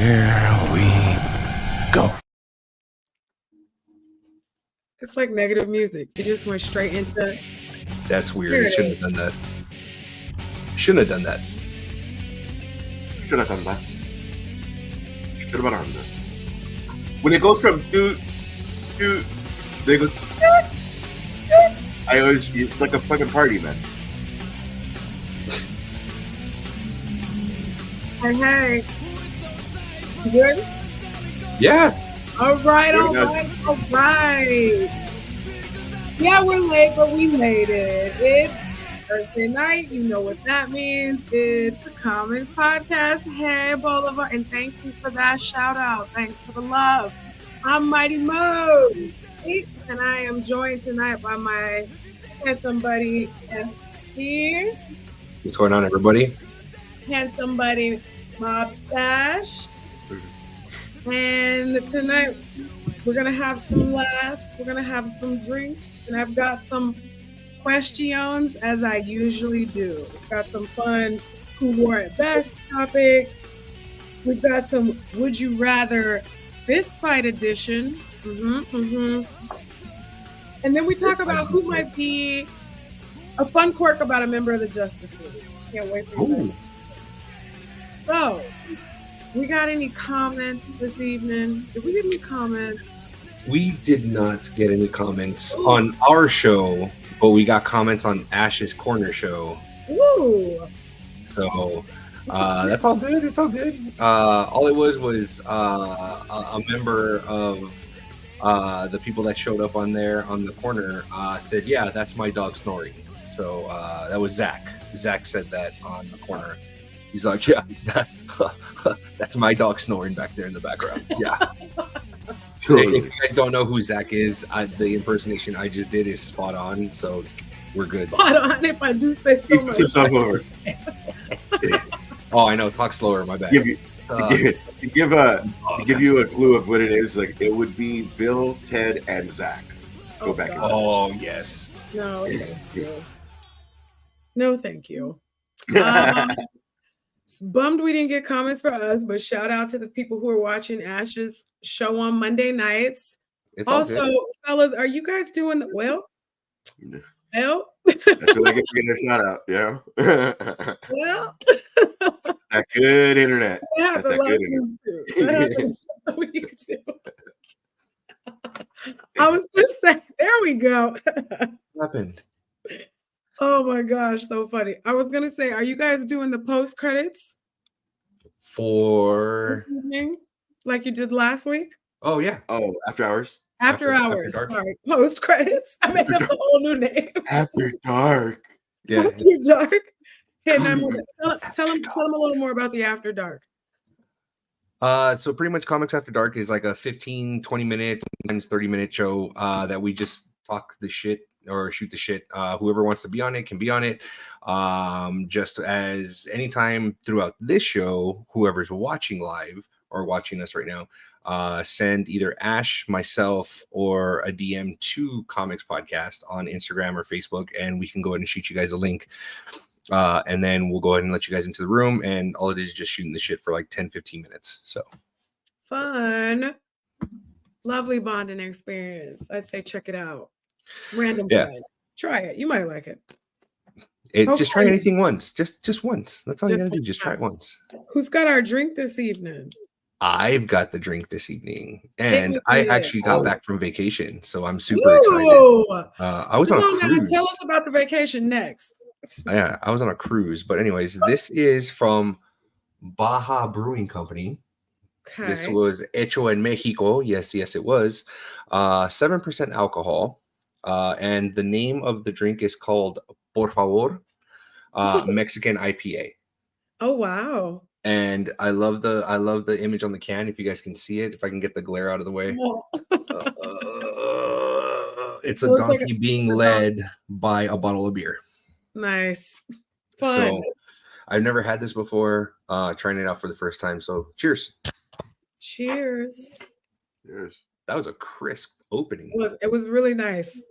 Here we go. It's like negative music. It just went straight into. That's weird. It shouldn't have done that. Shouldn't have done that. Should have done that. Should have done that. When it goes from doot, they go. I always, it's like a fucking party, man. Hey. You good? Yeah. All right. Yeah, we're late, but we made it. It's Thursday night. You know what that means. It's a Comix podcast. Hey, Bolivar. And thank you for that shout out. Thanks for the love. I'm Mighty Mose. And I am joined tonight by my handsome buddy, S.C. What's going on, everybody? Handsome buddy, Mob Stash. And tonight, we're going to have some laughs. We're going to have some drinks. And I've got some questions, as I usually do. We've got some fun Who Wore It Best topics. We've got some Would You Rather Fist Fight Edition. And then we talk about who might be a fun quirk about a member of the Justice League. Can't wait for you. So, we got any comments this evening? Did we get any comments? We did not get any comments on our show, but we got comments on Ash's Corner show. Woo! So that's all good. It's all good. All it was a member of the people that showed up on there on the corner said, "Yeah, that's my dog snoring." So that was Zach. Zach said that on the corner. He's like, "Yeah, that's my dog snoring back there in the background." Yeah. If you guys don't know who Zach is, the impersonation I just did is spot on, so we're good. Spot on, if I do say so much. Oh, I know. Talk slower. My bad. To give you a clue of what it is, like it would be Bill, Ted, and Zach. Go back. Oh yes. No, thank you. No, thank you. Bummed we didn't get comments for us, but shout out to the people who are watching Ash's show on Monday nights. It's also, fellas, are you guys doing the well? Well, that's what I get to get a shout out. Yeah. Well, that good internet. That happened last week too. That happened last week too. I was just saying, there we go. What happened? Oh my gosh, so funny. I was gonna say, are you guys doing the post credits for this evening, like you did last week? Oh yeah. Oh, after hours. After hours. Sorry, post credits. I made up a whole new name. After dark. Yeah. After dark. Hey, tell them a little more about the After Dark. So pretty much Comix After Dark is like a 15, 20 minutes, sometimes 30-minute show that we just talk the shit or shoot the shit. Whoever wants to be on it can be on it. Just as anytime throughout this show, whoever's watching live or watching us right now, send either Ash, myself, or a DM to Comix Podcast on Instagram or Facebook, and we can go ahead and shoot you guys a link. And then we'll go ahead and let you guys into the room, and all it is just shooting the shit for like 10-15 minutes. So fun, lovely bonding experience. I'd say check it out. Random fun. Try it. You might like it. Just try anything once. Just once. That's all you gotta do. Just try it once. Who's got our drink this evening? I've got the drink this evening, and I actually got back from vacation, so I'm super excited. I was on a cruise. Tell us about the vacation next. Yeah, I was on a cruise, but anyways, this is from Baja Brewing Company. Okay. This was hecho en Mexico. Yes, it was. 7% alcohol, and the name of the drink is called Por Favor Mexican IPA. Oh wow! And I love the image on the can. If you guys can see it, if I can get the glare out of the way. It's a donkey being led by a bottle of beer. Nice. Fun. So I've never had this before. Trying it out for the first time. So cheers. Cheers. Cheers. That was a crisp opening. It was really nice.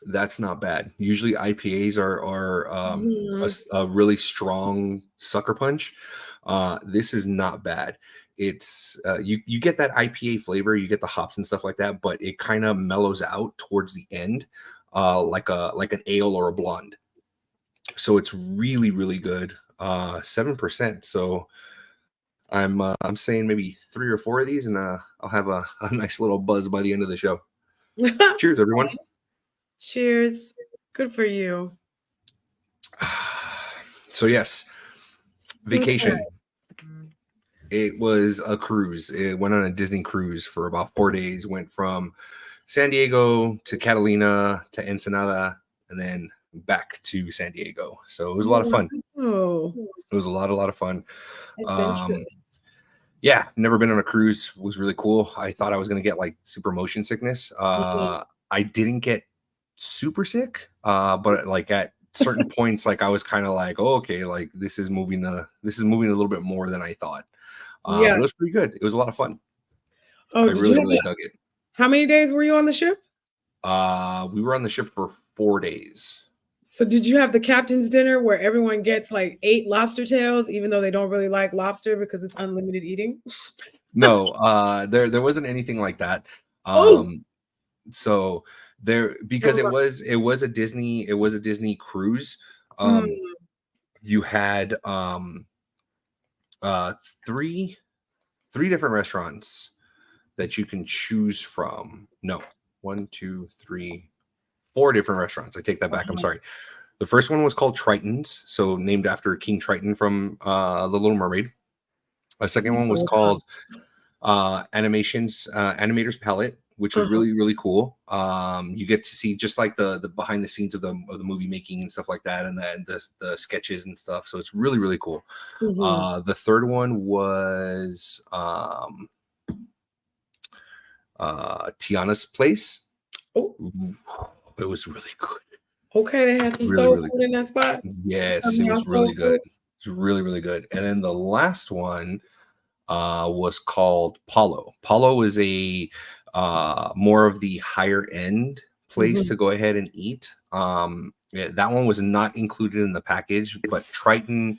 that's not bad. Usually IPAs are a really strong sucker punch. This is not bad. It's you get that IPA flavor, you get the hops and stuff like that, but it kind of mellows out towards the end, like an ale or a blonde. So it's really, really good. 7%. So I'm saying maybe 3 or 4 of these, and I'll have a nice little buzz by the end of the show. Cheers, everyone. Cheers. Good for you. So yes, vacation. Okay. It was a cruise. It went on a Disney cruise for about 4 days. Went from San Diego to Catalina to Ensenada, and then back to San Diego. So it was a lot of fun. Oh, it was a lot of fun. adventurous. Yeah, never been on a cruise. It was really cool. I thought I was going to get like super motion sickness. I didn't get super sick, but like at certain points, like I was kind of like, oh, okay, like this is moving a little bit more than I thought. But it was pretty good. It was a lot of fun. Oh, I really dug it. How many days were you on the ship? We were on the ship for 4 days. So did you have the captain's dinner where everyone gets like 8 lobster tails, even though they don't really like lobster because it's unlimited eating? No, there wasn't anything like that. So there, because it was a Disney cruise. You had three different restaurants that you can choose from. No, 1, 2, 3, 4 different restaurants. I take that back. I'm sorry. The first one was called Triton's, so named after King Triton from The Little Mermaid. The second one was called Animator's Palette, which was really, really cool. You get to see just like the behind the scenes of the movie making and stuff like that, and then the sketches and stuff. So it's really, really cool. The third one was Tiana's Place. Oh, it was really good. Okay, they had some soul food in that spot. Yes, it was really good. It was really, really good. And then the last one was called Palo. Palo is a more of the higher end place to go ahead and eat. That one was not included in the package, but Triton,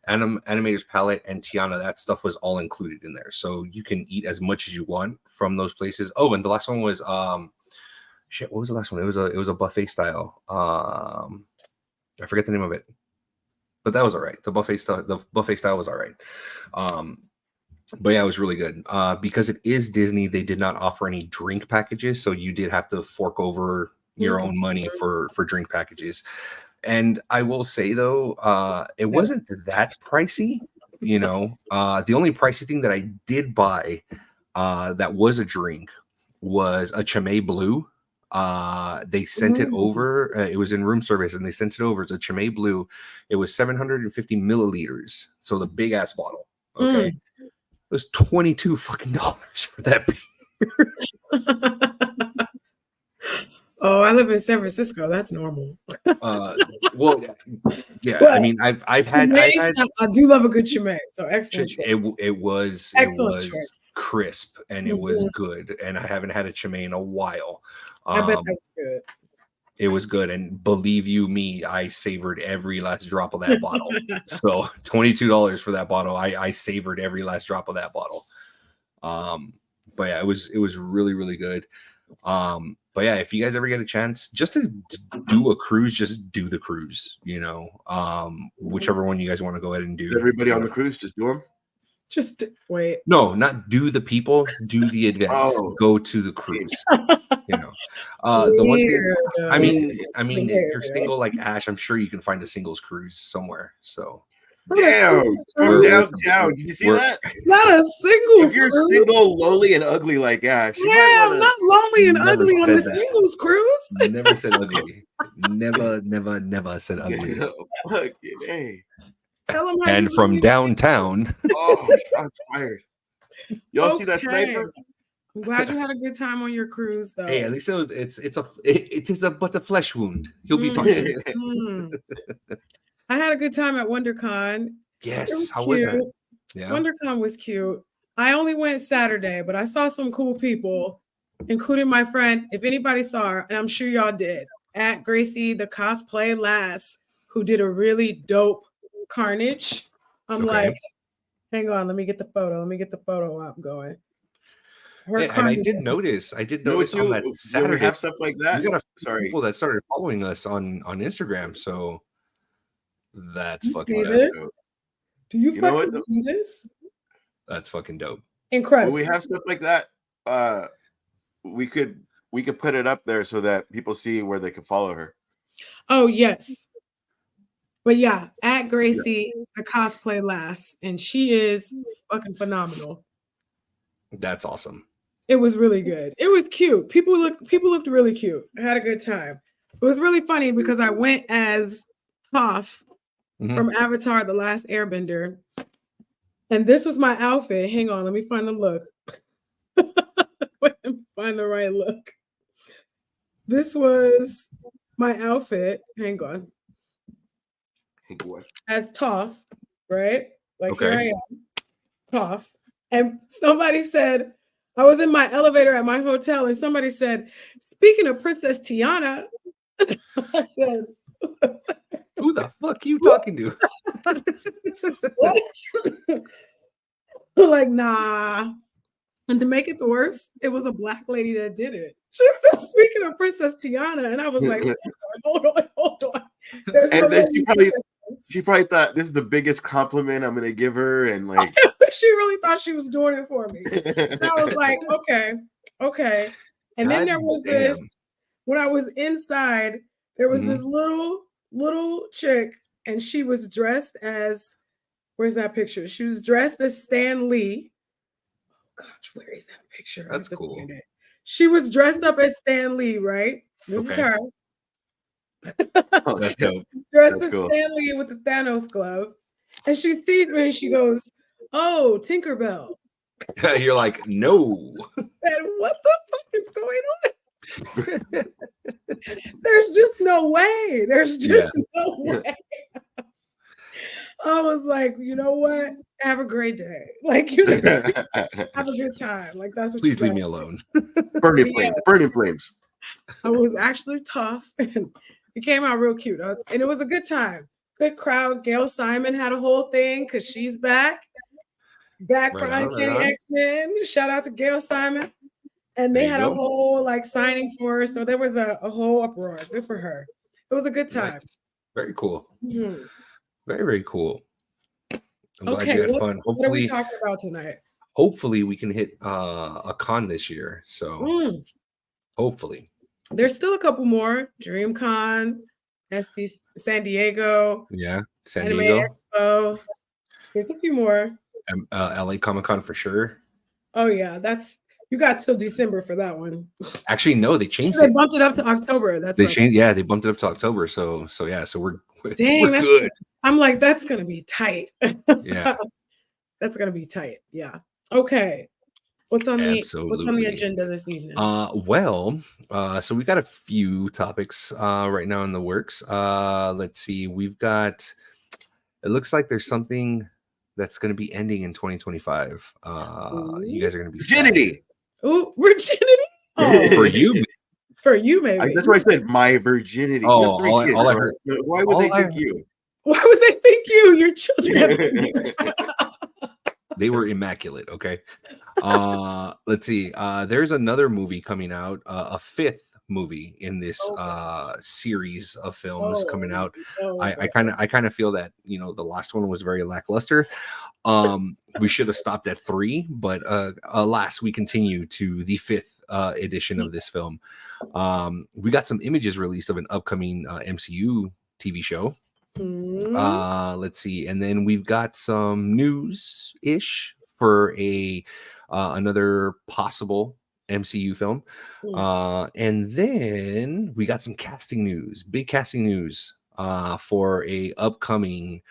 Animator's Palette, and Tiana, that stuff was all included in there. So you can eat as much as you want from those places. Oh, and the last one was what was the last one? It was a buffet style. I forget the name of it, but that was all right. The buffet style was all right. But yeah, it was really good. Because it is Disney, they did not offer any drink packages, so you did have to fork over your own money for drink packages. And I will say though, it wasn't that pricey. You know, the only pricey thing that I did buy that was a drink was a Chimay Blue. They sent it over. It was in room service, and they sent it over. It's a Chimay Blue. It was 750 milliliters, so the big ass bottle. Okay, it was $22 fucking for that beer. Oh, I live in San Francisco. That's normal. Well, yeah. But I mean, I do love a good Chimay. So excellent. It was crisp and it was good, and I haven't had a Chimay in a while. I bet that was good. It was good, and believe you me, I savored every last drop of that bottle. So $22 for that bottle. I savored every last drop of that bottle. But yeah, it was really, really good. But yeah, if you guys ever get a chance just to do a cruise, just do the cruise, you know, whichever one you guys want to go ahead and do. Everybody on the cruise, just do them. Just wait. No, not do the people, do the event. Go to the cruise. You know, the one thing, I mean, if you're single like Ash, I'm sure you can find a singles cruise somewhere. So damn, downtown. Did you see that? Not a singles. If you're single, lonely, and ugly like Ash, I'm not lonely and ugly on the singles cruise. Never said ugly. Never said ugly. Hey. And from downtown. Oh, I'm tired. Y'all see that sniper? I'm glad you had a good time on your cruise, though. Hey, at least it is but a flesh wound. He'll be fine. I had a good time at WonderCon. Yes, how was it? Yeah. WonderCon was cute. I only went Saturday, but I saw some cool people, including my friend. If anybody saw her, and I'm sure y'all did, at Gracie the cosplay lass who did a really dope Carnage. I'm Okay. like, hang on, let me get the photo. Let me get the photo up going. Her And I Carnage did is- notice on that when we Saturday, have stuff like we that. got a few Sorry, people that started following us on Instagram. So that's You fucking see dope. this? Do you know what, fucking see this? That's fucking dope. when Incredible. we have stuff like that, we could put it up there so that people see where they can follow her. Oh, yes. But yeah, at Gracie, the cosplay lass, and she is fucking phenomenal. That's awesome. It was really good. It was cute. People looked really cute. I had a good time. It was really funny because I went as Toph from Avatar: The Last Airbender, and this was my outfit. Hang on, let me find the look. Find the right look. This was my outfit. Hang on. As Toph, right? Like here I am, Toph. And somebody said, I was in my elevator at my hotel, and somebody said, speaking of Princess Tiana, I said, who the fuck are you talking to? what? Like, nah. And to make it worse, it was a black lady that did it. She said, speaking of Princess Tiana, and I was like, hold on. There's And then no she probably thought this is the biggest compliment I'm gonna give her, and like she really thought she was doing it for me. And I was like, okay. And then there was this, when I was inside, there was this little chick, and she was dressed as, where's that picture? She was dressed as Stan Lee. Oh gosh, where is that picture? That's cool. She was dressed up as Stan Lee, right? This is her. oh, that's dope. Dressed as Stan Lee with the Thanos glove. And she sees me and she goes, oh, Tinkerbell. You're like, no. And what the fuck is going on? There's just no way. There's just no way. I was like, you know what? Have a great day. Like, you know, have a good time. Like, that's what Please leave me alone. Burning flames. Burning flames. I was actually tough, and it came out real cute. And it was a good time. Good crowd. Gail Simon had a whole thing because she's back for Uncanny X-Men. Shout out to Gail Simon. And they had a whole like signing for her. So there was a whole uproar. Good for her. It was a good time. Nice. Very cool. Mm-hmm. Very, very cool. I'm glad you had fun. Hopefully, what are we talking about tonight? Hopefully we can hit a con this year. So hopefully. There's still a couple more. DreamCon, SD San Diego. Yeah, San Anime Diego. Expo. There's a few more. LA Comic Con for sure. Oh yeah, you got till December for that one. Actually, no, they changed it. They bumped it up to October. They changed. Yeah, they bumped it up to October. So we're that's good. I'm like, that's gonna be tight. Yeah, that's gonna be tight. Yeah. Okay. What's on the agenda this evening? So we got a few topics right now in the works. Let's see. We've got. It looks like there's something that's going to be ending in 2025. You guys are going to be virginity. Ooh, virginity. Oh, for you. For you, maybe. That's why I said my virginity. Oh, you have 3 kids. All I heard, why would they think you? Why would they think you? Your children have They were immaculate. Okay. Let's see. There's another movie coming out, a 5th movie in this series of films coming out. I kind of feel that, you know, the last one was very lackluster. We should have stopped at 3, but alas, we continue to the 5th edition of this film. We got some images released of an upcoming MCU TV show. Let's see, and then we've got some news-ish for another possible MCU film. And then we got some casting news, big casting news for a upcoming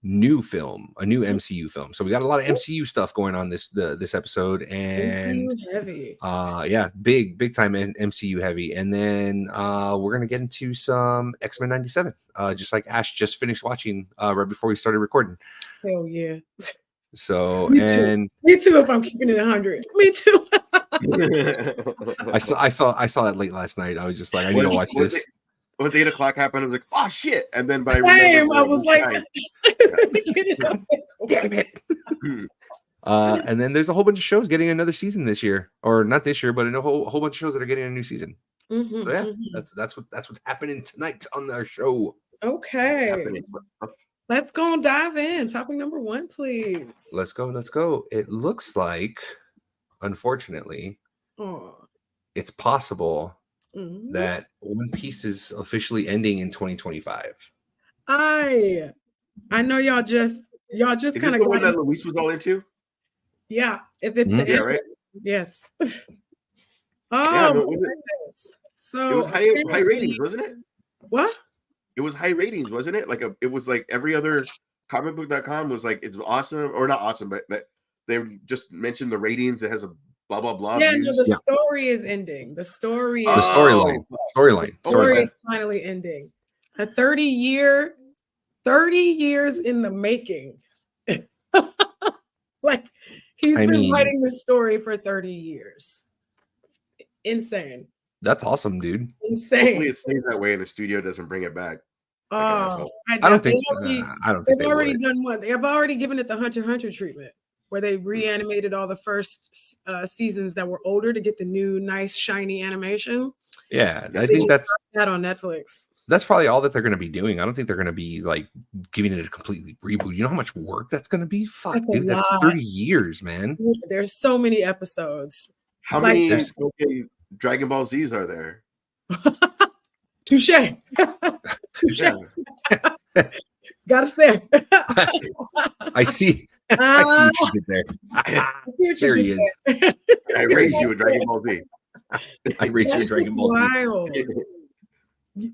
new film, a new MCU film. So we got a lot of MCU stuff going on this episode, and MCU heavy. Yeah, big time MCU heavy. And then we're gonna get into some X-Men 97, just like Ash just finished watching right before we started recording. Hell yeah. So me too if I'm keeping it 100. Me too. I saw it late last night. I was just like, I need to watch this. Once 8 o'clock happened, I was like, oh shit. And then by Same, I was like, damn it. And then there's a whole bunch of shows getting another season this year, or not this year, but a whole bunch of shows that are getting a new season. So yeah, that's what's happening tonight on our show. Okay, let's go and dive in. Topic number 1, please. Let's go. It looks like, unfortunately, it's possible that One Piece is officially ending in 2025. I know y'all just kind of the one that Luis was all into. Yeah, if it's the end, right? Yes. So it was high ratings, wasn't it? What? It was high ratings, wasn't it? It was like every other comicbook.com was like, it's awesome, or not awesome, but they just mentioned the ratings. It has a blah blah blah. Yeah, no, the story is ending. The story is finally ending. A 30 years in the making. Like, he's been writing this story for 30 years. Insane. That's awesome, dude. Insane. Hopefully it stays that way and the studio doesn't bring it back. I don't think they've already done what? They have already given it the Hunter x Hunter treatment, where they reanimated all the first seasons that were older to get the new, nice, shiny animation. Yeah, I think that's that on Netflix. That's probably all that they're going to be doing. I don't think they're going to be like giving it a completely reboot. You know how much work that's going to be? Fuck, dude, that's 30 years, man. There's so many episodes. How many Dragon Ball Zs are there? Touche. Touche. Got us there. I see. I see what you did there. There he is. I raised you a Dragon Ball Z. I raised you a Dragon Ball Z. Wild.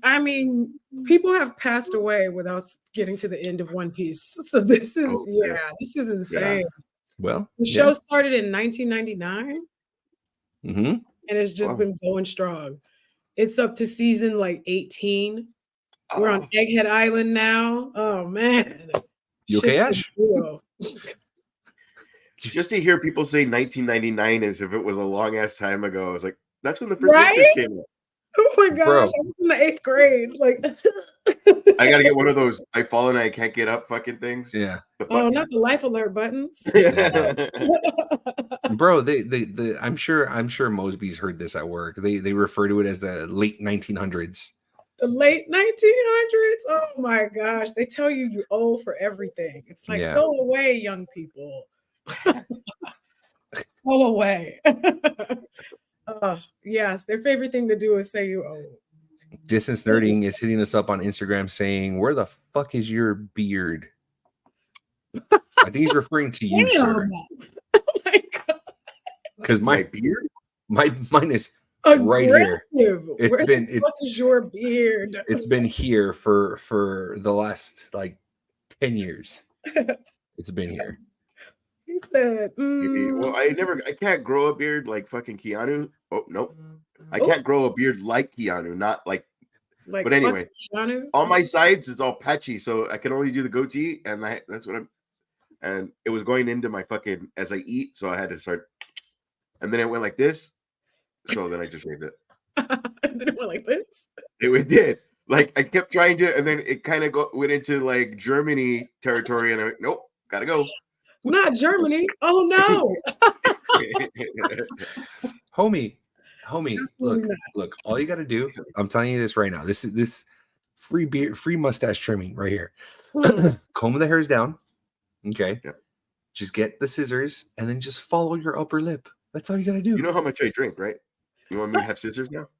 I mean, people have passed away without getting to the end of One Piece. So this is this is insane. Yeah. Well, the show started in 1999, and it's just been going strong. It's up to season like 18. We're on Egghead Island now. Oh man, you okay, Ash? Just to hear people say 1999 as if it was a long ass time ago, I was like, that's when the first came out. Oh my gosh, I was in the 8th grade. Like, I gotta get one of those I fall and I can't get up fucking things. Yeah. Oh, not the life alert buttons. Bro, I'm sure Mosby's heard this at work. They refer to it as the late 1900s. The late 1900s. Oh my gosh, they tell you old for everything. It's like, go away, young people. Go away. Yes, their favorite thing to do is say you old. Distance Nerding is hitting us up on Instagram saying, "Where the fuck is your beard?" I think he's referring to you, sir. Oh my god! Because my beard, mine is aggressive. Right here. What is your beard? It's been here for the last like 10 years. It's been here. He said, well, I can't grow a beard like fucking Keanu. Oh, nope. I can't grow a beard like Keanu, not like but anyway, Keanu? On my sides, it's all patchy, so I can only do the goatee, and that's what and it was going into my fucking, as I eat, so I had to start, and then it went like this, so then I just shaved it. And then it went like this? It did. Like, I kept trying to, and then it kind of went into like Germany territory, and I went, nope, gotta go. Not Germany. Oh no. Homie, look, all you got to do, I'm telling you this right now. This free mustache trimming right here. Comb the hairs down. Okay. Yeah. Just get the scissors and then just follow your upper lip. That's all you got to do. You know how much I drink, right? You want me to have scissors now?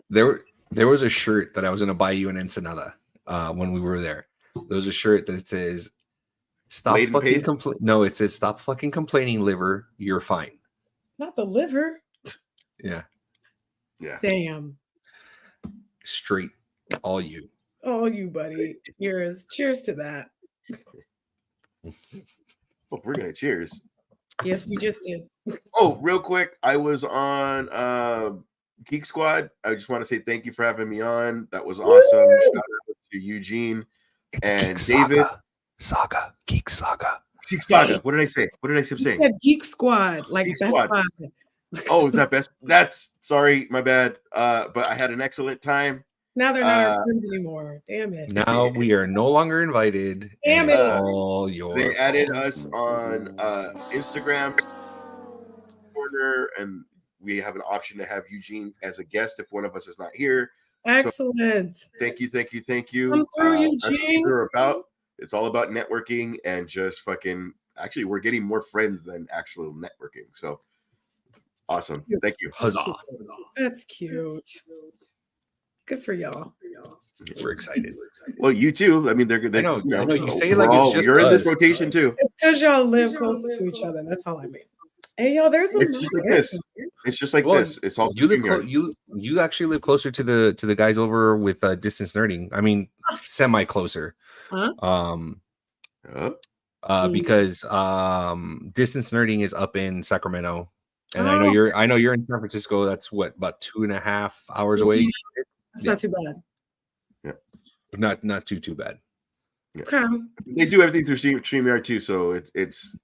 There was a shirt that I was going to buy you in Ensenada when we were there. There was a shirt that it says, "Stop fucking complaining." No, it says, "Stop fucking complaining, liver. You're fine." Not the liver. Yeah. Damn. Straight, all you, buddy. Cheers to that. Oh, we're gonna cheers. Yes, we just did. Oh, real quick, I was on Geek Squad. I just want to say thank you for having me on. That was awesome. Shout out to Eugene and David. Geek Saga. Geek Saga. What did I say? What did I keep You saying? said Geek Squad, like Geek Best Squad. Buy. Oh, is that best? That's sorry, my bad. But I had an excellent time. Now they're not our friends anymore. Damn it. Now we are no longer invited. Damn and it's it. all your They added fault. us on Instagram corner, and we have an option to have Eugene as a guest if one of us is not here. Excellent. So, thank you. Come through, Eugene. They're about. It's all about networking and just fucking. Actually, we're getting more friends than actual networking. So awesome. Thank you. Huzzah. That's cute. Good for y'all. We're excited. Well, you too. I mean, they're I know, you know, you say it like it's just you're in this us. rotation too. It's because y'all live closer to each other. That's all I mean. Hey, y'all, there's a It's just like this. It's just like this. It's also you live you actually live closer to the guys over with distance nerding. I mean, semi closer. Huh? Because distance nerding is up in Sacramento, and I know you're in San Francisco. That's what, about 2.5 hours away. That's not too bad. Yeah, not too bad. Yeah. Okay. They do everything through StreamYard too, so it's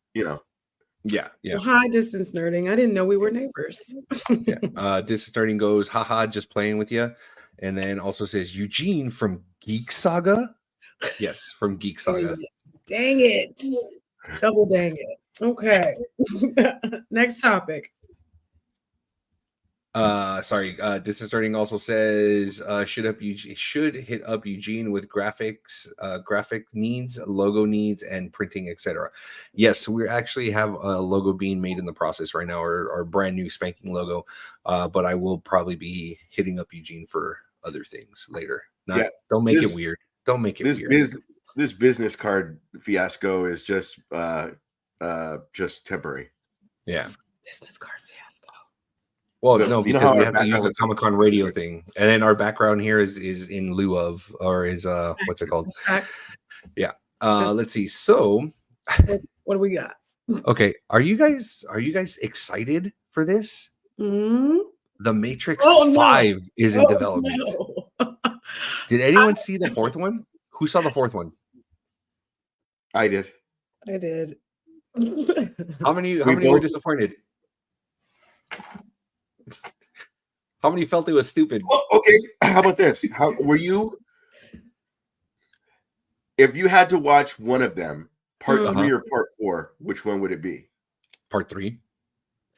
Yeah. Well, hi, distance nerding. I didn't know we were neighbors. Yeah. Distance nerding goes, haha, just playing with you, and then also says Eugene from Geek Saga. Yes, from Geek Saga. Dang it. Double dang it. Okay. Next topic. Sorry. Distance Learning also says should hit up Eugene with graphics, graphic needs, logo needs, and printing, etc. Yes, we actually have a logo being made in the process right now, our brand new spanking logo. But I will probably be hitting up Eugene for other things later. Don't make it weird. Don't make it weird. This business card fiasco is just temporary. Yeah. Business card fiasco. Well, no, because we have to use a Comic-Con radio thing, and then our background here is in lieu of, or is what's it called? Yeah. Let's see. So, what do we got? Okay, are you guys excited for this? Mm-hmm. The Matrix 5 is in development. No. Did anyone see the fourth one? Who saw the fourth one? I did. How many were disappointed? How many felt it was stupid? Oh, okay, how about this? How were you? If you had to watch one of them, part 3 or part 4, which one would it be? Part 3.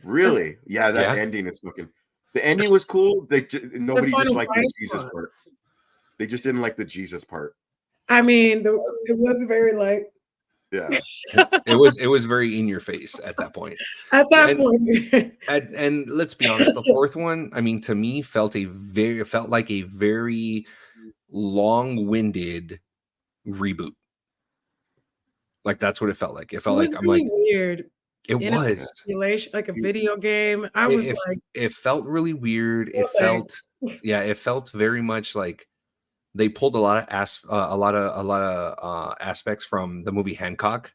Really? Yeah, that ending is fucking. The ending was cool. Nobody just liked the Jesus part. They just didn't like the Jesus part. I mean, it was very like. Yeah, it was very in your face at that point. And let's be honest, the fourth one, I mean, to me, felt like a very long-winded reboot. Like that's what it felt like. It felt like weird. It was like a video game. It felt really weird. It felt very much like they pulled a lot of aspects from the movie Hancock,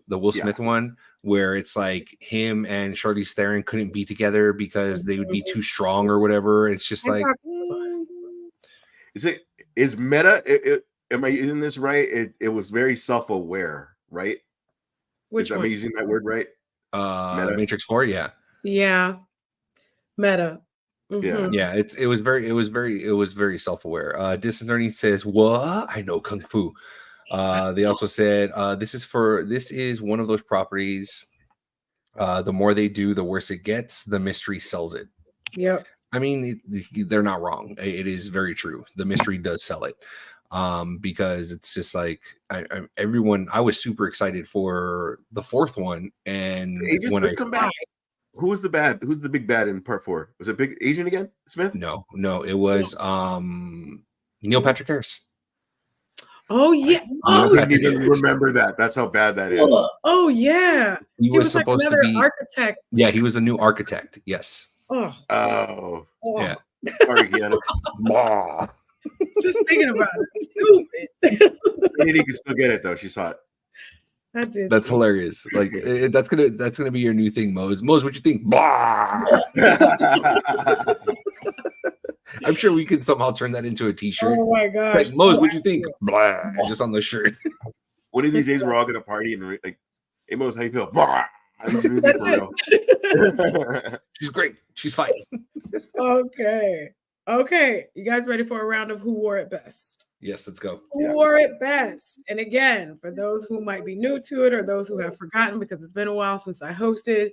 the Will Smith one, where it's like him and Charlize Theron couldn't be together because they would be too strong or whatever. It's just like, is meta? Am I using this right? It was very self-aware, right? Am I using that word right? Matrix 4, yeah. Meta. Mm-hmm. Yeah, it was very self-aware. Distance Learning says, "What? I know Kung Fu." They also said, this is one of those properties. The more they do, the worse it gets. The mystery sells it. Yep. I mean, they're not wrong. It is very true. The mystery does sell it. Because it's just like I was super excited for the fourth one, and when I come back. Who's the big bad in part 4? Was it Big Asian again? Smith? No, it was Neil Patrick Harris. Oh yeah. I didn't even remember that. That's how bad that is. Oh yeah. He was supposed like to be architect. Yeah, he was a new architect. Yes. Oh. Yeah. Sorry, Gianna. Just thinking about it. Stupid. Katie can still get it though. She saw it. That's hilarious. Like that's gonna be your new thing, Mose. Mose, what you think? Blah. I'm sure we could somehow turn that into a T-shirt. Oh my gosh, like, Mose, what you think? Blah. Just on the shirt. One of these days, we're all gonna party and like Amos, how you feel? Blah. That's it. She's great. She's fine. Okay. You guys ready for a round of who wore it best? Yes, let's go. Who wore it best? And again, for those who might be new to it or those who have forgotten because it's been a while since I hosted,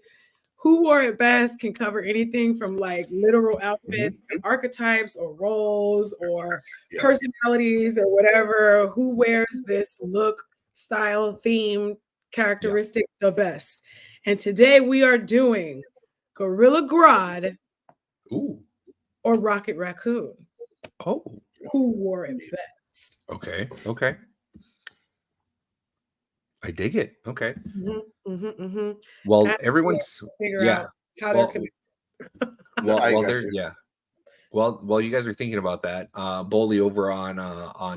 who wore it best can cover anything from like literal outfits, archetypes, or roles, or personalities, or whatever. Who wears this look, style, theme, characteristic the best? And today we are doing Gorilla Grodd or Rocket Raccoon. Oh. Who wore it best? Okay. I dig it. Okay. Well, That's everyone's figure out how they're connected. While you guys are thinking about that, Boley over on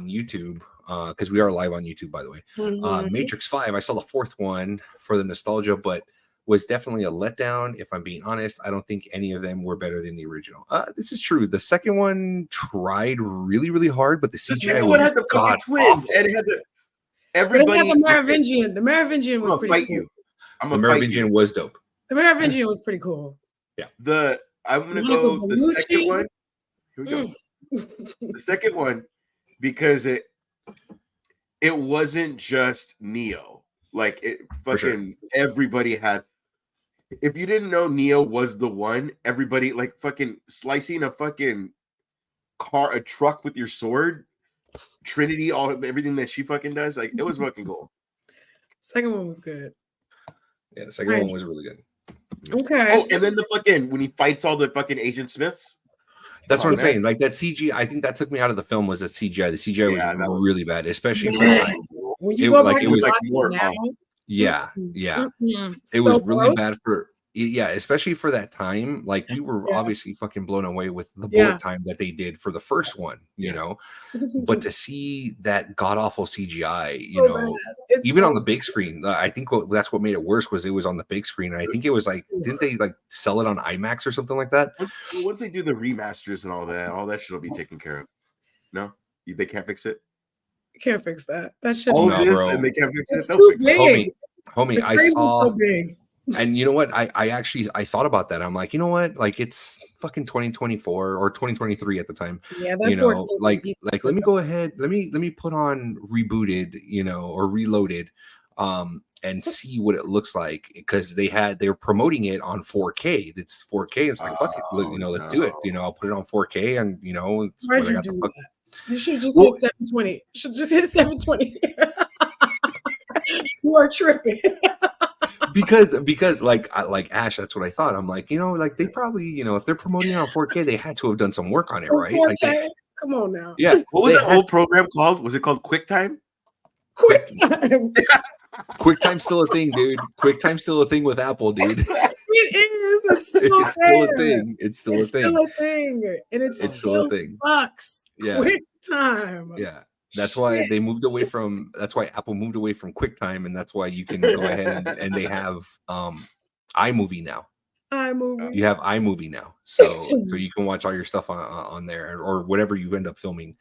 YouTube, because we are live on YouTube, by the way. Matrix 5. I saw the fourth one for the nostalgia, but was definitely a letdown. If I'm being honest, I don't think any of them were better than the original. This is true. The second one tried really, really hard, but the CGI had the fucking twins, and it had the everybody. But it had the Merovingian. The Merovingian was pretty cool. The Merovingian was dope. The Merovingian was pretty cool. Yeah. I'm gonna go the second one. Here we go. The second one, because it wasn't just Neo. Like it fucking everybody had. If you didn't know Neo was the one, everybody like fucking slicing a fucking a truck with your sword, Trinity, everything that she fucking does, like it was fucking cool. Second one was good. Yeah, the second one was really good. Okay. Oh, and then the fucking when he fights all the fucking Agent Smiths. That's what I'm saying. Like that CGI, I think that took me out of the film was the CGI. The CGI was really bad, especially for the time. When you go back it was like more now, it was really bad for especially for that time. Like we were obviously fucking blown away with the bullet time that they did for the first one, you know. But to see that god awful CGI, even on the big screen, I think that's what made it worse was it was on the big screen. And I think it was like, didn't they like sell it on IMAX or something like that? Once they do the remasters and all that shit will be taken care of. No, they can't fix it. Can't fix that. That shit. And they can't fix it. It's too big. Homie, I saw. So big. And you know what? I actually thought about that. I'm like, you know what? Like it's fucking 2024 or 2023 at the time. Yeah, like let me go ahead. Let me put on rebooted, or reloaded, and see what it looks like because they were promoting it on 4K. It's 4K. It's like fuck it, let's do it. I'll put it on 4K and Why'd you do that? You should just hit 720. You should just hit 720. You are tripping. because like Ash, that's what I thought. I'm like, like they probably, if they're promoting it on 4K, they had to have done some work on it, right? 4K? Come on now. Yeah. What was that old program called? Was it called QuickTime? QuickTime. QuickTime's still a thing, dude. QuickTime's still a thing with Apple, dude. It is. It's still a thing. It's still a thing. And it's still a thing. Sucks. Yeah. QuickTime. Yeah. That's why they moved away from. That's why Apple moved away from QuickTime, and that's why you can go ahead and they have iMovie now. iMovie. You have iMovie now, so you can watch all your stuff on there or whatever you end up filming.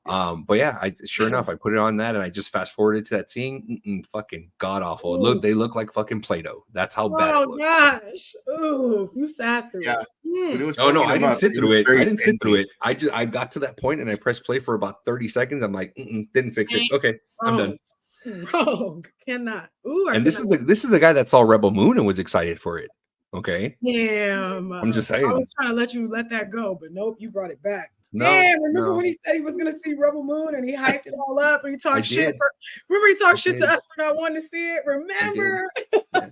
But yeah, sure enough, I put it on that and I just fast forwarded to that scene. Fucking god awful. They look like fucking Play-Doh. That's how bad. Oh gosh. Ooh, you sat through it. No, I didn't sit through it. I didn't sit through it. I got to that point and I pressed play for about 30 seconds. I'm like, didn't fix it. Okay, I'm done. Cannot. Ooh, and this is the guy that saw Rebel Moon and was excited for it. Okay. Damn. I'm just saying. I was trying to let you let that go, but nope, you brought it back. Remember when he said he was gonna see Rebel Moon and he hyped it all up and he talked shit remember he talked shit to us for not wanting to see it. Remember? And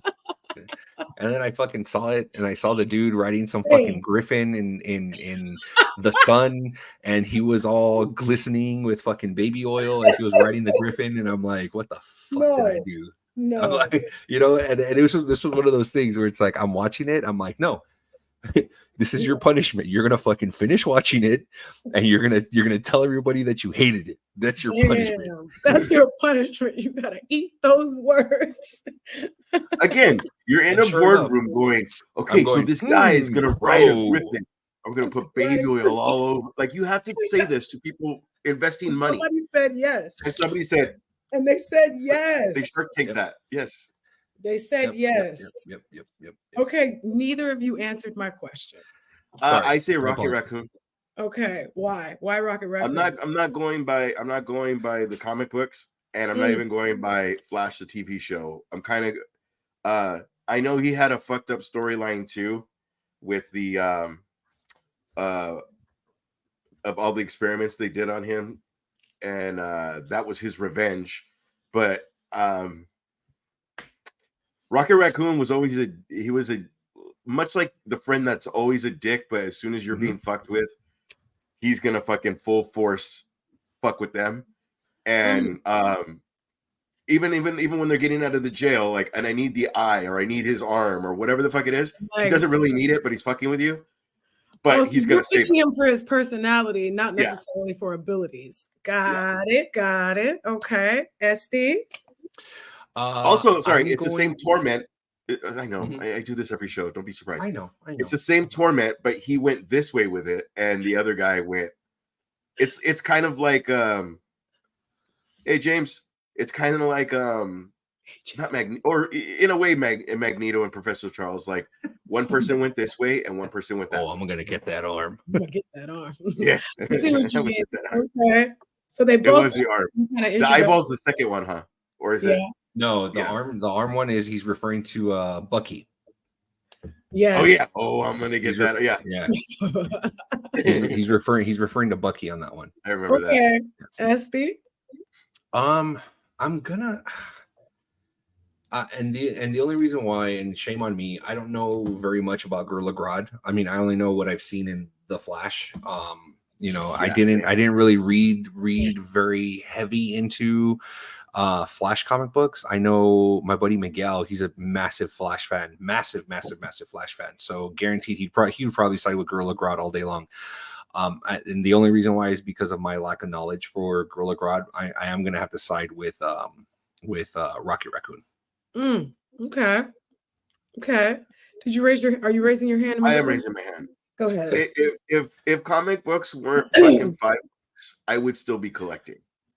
then I fucking saw it and I saw the dude riding some fucking griffin in the sun and he was all glistening with fucking baby oil as he was riding the griffin and I'm like, what the fuck did I do? No, like, and this was one of those things where it's like I'm watching it, I'm like, no. This is your punishment. You're gonna fucking finish watching it, and you're gonna tell everybody that you hated it. That's your punishment. That's your punishment. You gotta eat those words. Again, you're in a boardroom going, okay, so this guy is gonna ride a griffin. I'm gonna put baby oil all over. Like you have to say this to people investing money. Somebody said yes, and somebody said, and they said yes. They sure take that. Yes. They said yes. Yep. Okay, neither of you answered my question. Sorry, I say my Rocket apologies. Raccoon. Okay, why? Why Rocket Raccoon? I'm not going by the comic books, and I'm not even going by Flash the TV show. I'm kind of I know he had a fucked up storyline too, with the of all the experiments they did on him, and that was his revenge. But Rocket Raccoon was always a much like the friend that's always a dick, but as soon as you're being fucked with, he's gonna fucking full force fuck with them. And even when they're getting out of the jail, like, and I need the eye or I need his arm or whatever the fuck it is, he doesn't really need it, but he's fucking with you. But he's gonna save him for his personality, not necessarily for abilities. Got it. Okay, SD. Also, sorry, it's the same torment. I know. I do this every show. Don't be surprised. I know. It's the same torment, but he went this way with it, and the other guy went. It's kind of like hey James. It's kind of like not Magneto, or in a way Magneto and Professor Charles. Like one person went this way and one person went that. Oh, I'm gonna get that arm. I'm gonna get that arm. Yeah. I see what you mean. Okay. So they both. It was the arm. The eyeball's the second one, huh? Or is it? No, the arm one is he's referring to Bucky. Yes. Oh yeah. Oh, I'm gonna get that. Yeah. he's referring to Bucky on that one. I remember that. Okay. SD. I'm gonna and the only reason why, and shame on me, I don't know very much about Gorilla Grodd. I mean, I only know what I've seen in The Flash. I didn't really read very heavy into Flash comic books. I know my buddy Miguel, he's a massive Flash fan, massive Flash fan. So guaranteed he would probably side with Gorilla Grodd all day long. And the only reason why is because of my lack of knowledge for Gorilla Grodd. I am gonna have to side with Rocket Raccoon. Okay. Are you raising your hand? I am raising my hand. Go ahead. If comic books weren't fucking $5, I would still be collecting.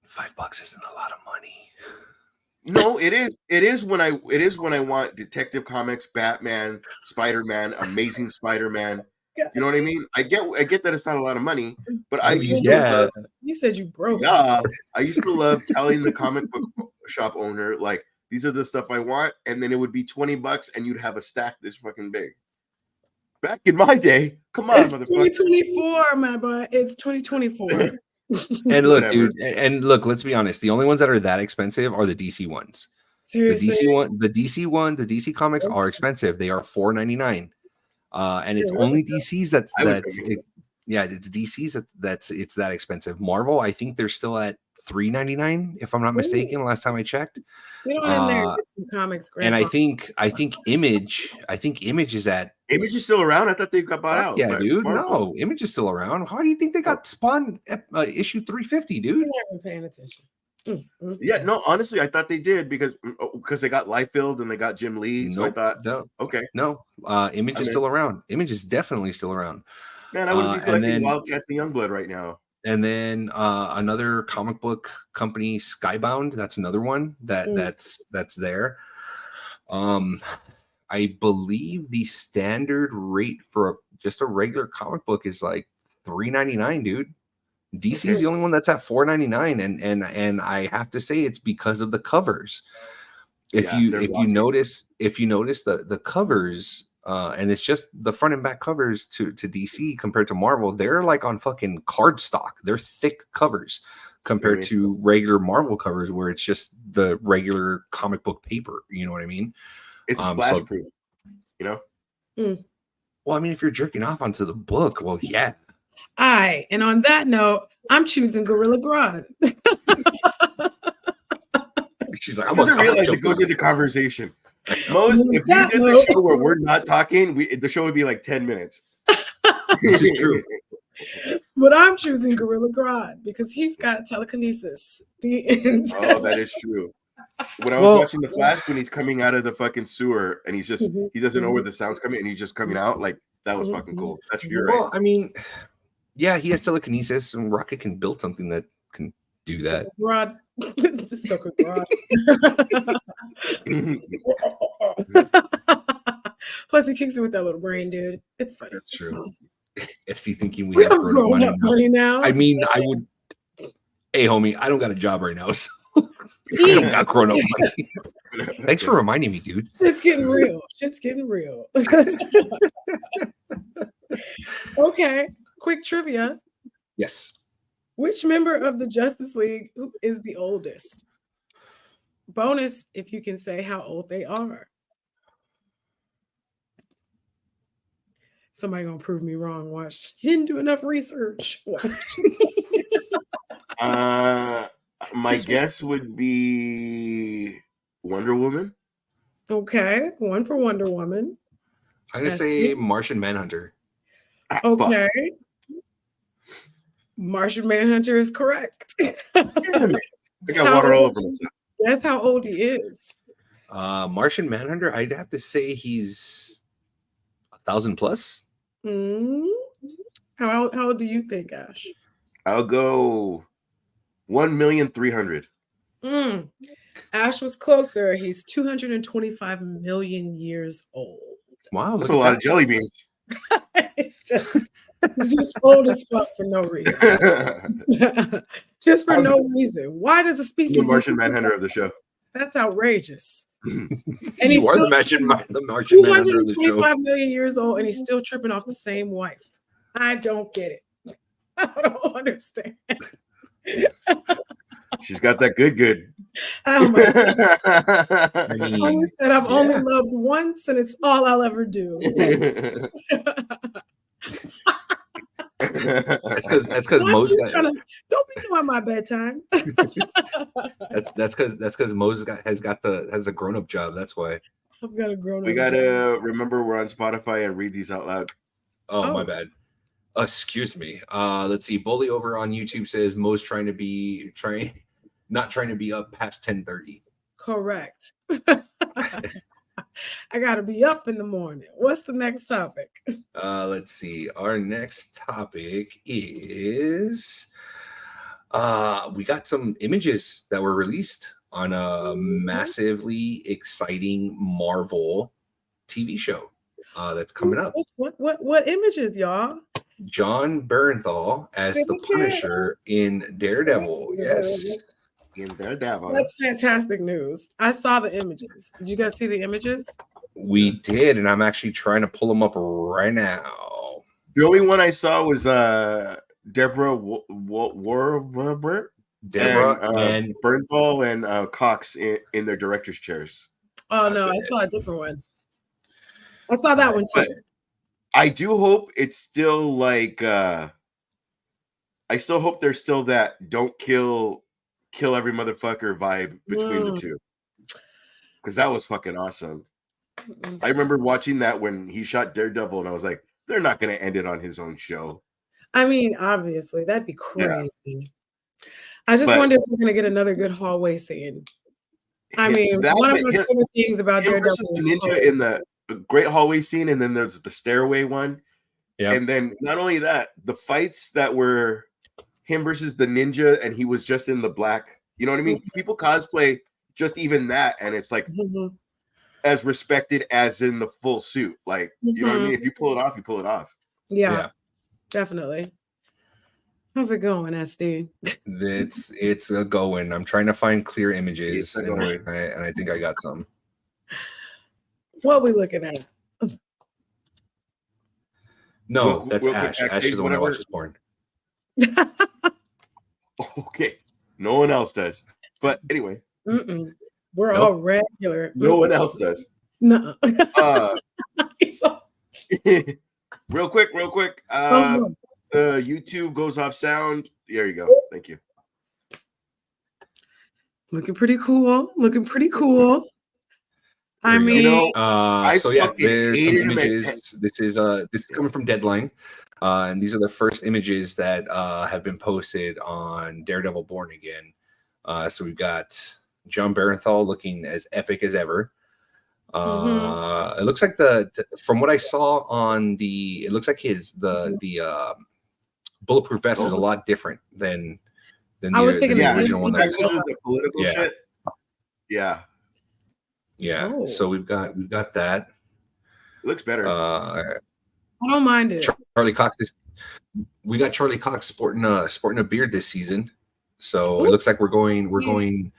$5 isn't a lot of money. No, it is. It is when I want Detective Comics, Batman, Spider-Man, Amazing Spider-Man. You know what I mean? I get that it's not a lot of money, but I used to love, you said you broke. Yeah, I used to love telling the comic book shop owner, like, these are the stuff I want, and then it would be $20 and you'd have a stack this fucking big. Back in my day, come on, it's 2024, my boy. It's 2024. And look, dude, and look, let's be honest. The only ones that are that expensive are the DC ones. Seriously? The DC comics are expensive. They are $4.99. And it's only DC's it's DC's it's that expensive. Marvel, I think they're still at $3.99 if I'm not mistaken. Last time I checked. We don't in there get some comics. And I think Image is at. Image is still around. I thought they got bought out. Yeah, dude. No, Image is still around. How do you think they got Spawn issue 350, dude? You're not even paying attention. Yeah, no, honestly, I thought they did because they got Liefeld and they got Jim Lee. So I thought, okay, no, Image is still around. Image is definitely still around. Man, I wouldn't be collecting Wildcats and Youngblood right now. And then another comic book company, Skybound. That's another one that's there. I believe the standard rate for just a regular comic book is like $3.99, dude. DC is the only one that's at $4.99, and I have to say it's because of the covers. If you notice the covers, and it's just the front and back covers to DC compared to Marvel, they're like on fucking cardstock. They're thick covers compared to regular Marvel covers where it's just the regular comic book paper. You know what I mean? It's splash proof. You know. Well, I mean, if you're jerking off onto the book, well, yeah. And on that note, I'm choosing Gorilla Grodd. She's like, I doesn't realize it goes into conversation. Most, if you did the show where we're not talking, the show would be like 10 minutes. Which is true. But I'm choosing Gorilla Grodd because he's got telekinesis. The end. Oh, that is true. When I was watching The Flash, when he's coming out of the fucking sewer and he's just he doesn't know where the sound's coming and he's just coming out, like that was fucking cool. That's you're right. Well, I mean, yeah, he has telekinesis, and Rocket can build something that can do that. Grodd. This is so good. Plus, he kicks it with that little brain, dude. It's funny. That's true. SD thinking we We have have grown up money now. now. I mean, I would. Hey, homie, I don't got a job right now, so I don't got grown up money. Thanks for reminding me, dude. Shit's getting real. Shit's getting real. Okay, quick trivia. Yes. Which member of the Justice League is the oldest? Bonus if you can say how old they are. Somebody gonna prove me wrong. Watch. You didn't do enough research. Watch. My guess would be Wonder Woman. Okay, one for Wonder Woman. I'm gonna say Martian Manhunter. Okay. Martian Manhunter is correct. I got water all over myself. That's how old he is. Martian Manhunter, I'd have to say he's 1,000 plus. How old do you think, Ash? I'll go 1,300,000. Ash was closer. He's 225 million years old. Wow, that's a lot of jelly beans. It's just old as fuck for no reason. Just for no reason. Why does the species the Martian Manhunter of the show? That's outrageous. And you are the Martian Manhunter of the show. 225 million years old, and he's still tripping off the same wife. I don't get it. I don't understand. She's got that good. Oh my God. I always said I've only loved once, and it's all I'll ever do. That's because Mo's don't be doing my bedtime. that's because Mo's has a grown-up job. That's why. I've got a grown-up. We gotta remember we're on Spotify and read these out loud. Oh. My bad. Excuse me. Let's see. Bully over on YouTube says Mo's not trying to be up past 10:30. Correct. I gotta be up in the morning. What's the next topic? Let's see. Our next topic is we got some images that were released on a massively exciting Marvel TV show that's coming up. What images, y'all? Jon Bernthal as the Punisher in Daredevil. Yes. In Daredevil. That's fantastic news. I saw the images. Did you guys see the images? We did, and I'm actually trying to pull them up right now. The only one I saw was Deborah Warburg, and Bernthal and Cox in their director's chairs. Oh no, I saw a different one. I saw that one too. But I do hope it's still like I still hope there's still that don't kill every motherfucker vibe between the two, because that was fucking awesome. I remember watching that when he shot Daredevil, and I was like, they're not going to end it on his own show. I mean, obviously, that'd be crazy. Yeah. I just wonder if we're going to get another good hallway scene. I mean, one of my favorite things about Daredevil versus the ninja in the great hallway scene, and then there's the stairway one. Yeah. And then not only that, the fights that were him versus the ninja, and he was just in the black. You know what I mean? People cosplay just even that, and it's like as respected as in the full suit. Like, you know what I mean? If you pull it off, you pull it off. Yeah. Definitely. How's it going, SD? It's a going. I'm trying to find clear images, and I think I got some. What we looking at? No, that's Ash. Ash is the one that watches porn. Okay, no one else does. But anyway, we're all regular. No one else does. No. Real quick. The YouTube goes off sound. There you go. Thank you. Looking pretty cool. I mean, there's some images. This is coming from Deadline, and these are the first images that have been posted on Daredevil Born Again. So we've got Jon Bernthal looking as epic as ever. It looks like from what I saw on it looks like the bulletproof vest is a lot different than than I was the, thinking than the the Yeah, original one that we because saw. of the political Yeah. shit. Yeah, Yeah. Oh. So we've got that. it looks better. I don't mind it. Charlie Cox we got Charlie Cox sporting a beard this season. So Ooh. it looks like we're going Mhm.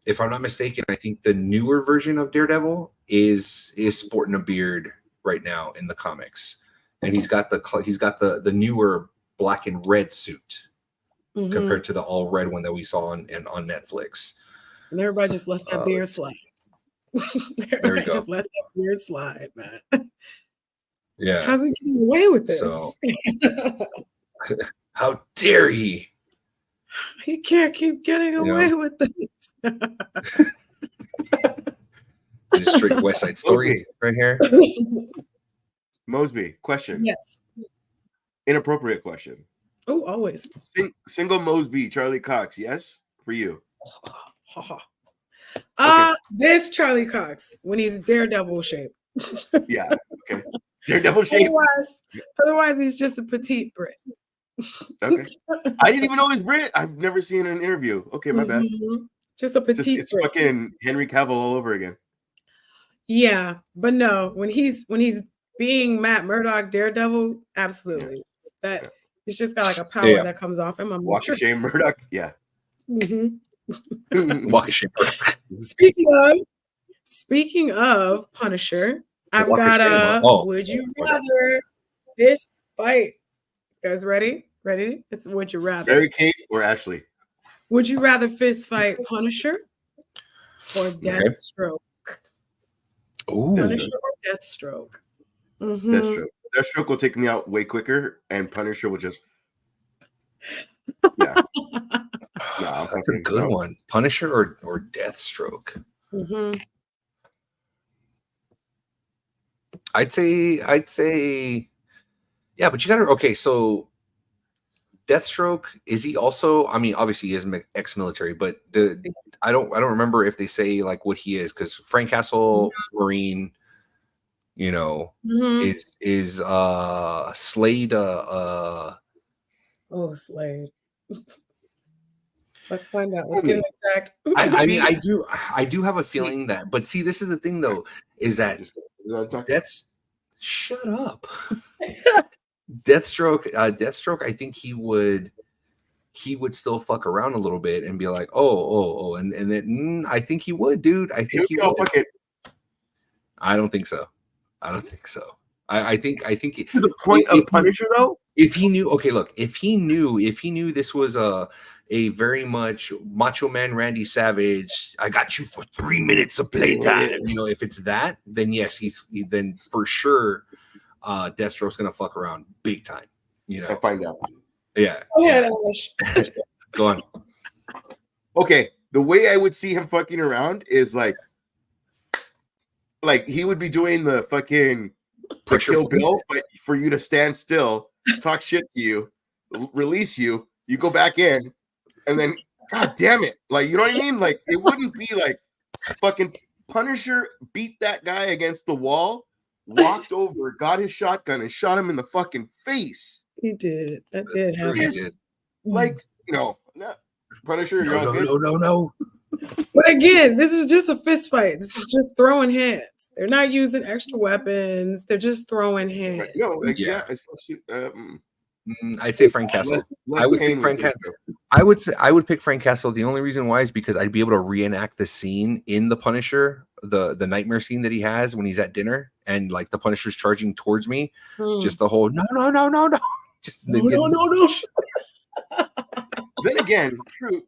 if I'm not mistaken, I think the newer version of Daredevil is sporting a beard right now in the comics. And he's got the newer black and red suit Mhm. compared to the all red one that we saw on Netflix. And everybody just lets that beard slide. Everybody go. just lets that beard slide, man. Yeah. How's he getting away with this? So how dare he? He can't keep getting away with this. It's straight West Side Story right here. Mosby, question. Yes. Inappropriate question. Oh, always. Single Mosby, Charlie Cox, yes? For you. This Charlie Cox when he's Daredevil shape. Yeah, okay. Daredevil shape. Otherwise, he's just a petite Brit. Okay. I didn't even know he's Brit. I've never seen an interview. Okay, my bad. Just a petite It's Brit. fucking Henry Cavill all over again. Yeah, but no, when he's being Matt Murdock Daredevil, absolutely. He's just got like a power that comes off him. Walk of Shame Murdoch. Yeah. Walk of Shame Murdoch. Speaking of Punisher, I've got a would you rather this fight. You guys ready? Ready? It's would you rather. Mary Kate or Ashley? Would you rather fist fight Punisher or Deathstroke? Ooh. Punisher or Deathstroke? Mm-hmm. Deathstroke. Deathstroke will take me out way quicker, and Punisher will just. Yeah. No, that's a good one. Punisher or Deathstroke? Mm-hmm. I'd say, yeah, but you gotta. Okay, so Deathstroke, is he also? I mean, obviously he is ex-military, but I don't remember if they say like what he is, because Frank Castle, Marine, you know, is Slade. Slade. Let's find out. Let's get an exact. I mean, I do have a feeling that, but see, this is the thing though, is that shut up. Deathstroke, I think he would still fuck around a little bit and be like, and then I think he would, dude. I think he would. I don't think so. I think to the point of Punisher though. If he knew, okay, look, if he knew this was a very much Macho Man Randy Savage, I got you for 3 minutes of playtime. You know, if it's that, then yes, then for sure, Deathstroke's gonna fuck around big time. You know, I'll find out. Yeah. Go ahead, Ash. Go on. Okay, the way I would see him fucking around is like he would be doing the fucking Kill Bill, but for you to stand still, talk shit to you, release you, you go back in, and then God damn it, like, you know what I mean? Like, it wouldn't be like fucking Punisher beat that guy against the wall, walked over, got his shotgun, and shot him in the fucking face. He did. That did happen. He did. Like, no, Punisher, you're all good. No. But again, this is just a fist fight. This is just throwing hands. They're not using extra weapons. They're just throwing hands. Right. No, like, yeah. I'd say Frank Castle. I would say Frank Castle. I would pick Frank Castle. The only reason why is because I'd be able to reenact the scene in the Punisher, the nightmare scene that he has when he's at dinner and like the Punisher's charging towards me. Just the whole no. Just no. Then again, true.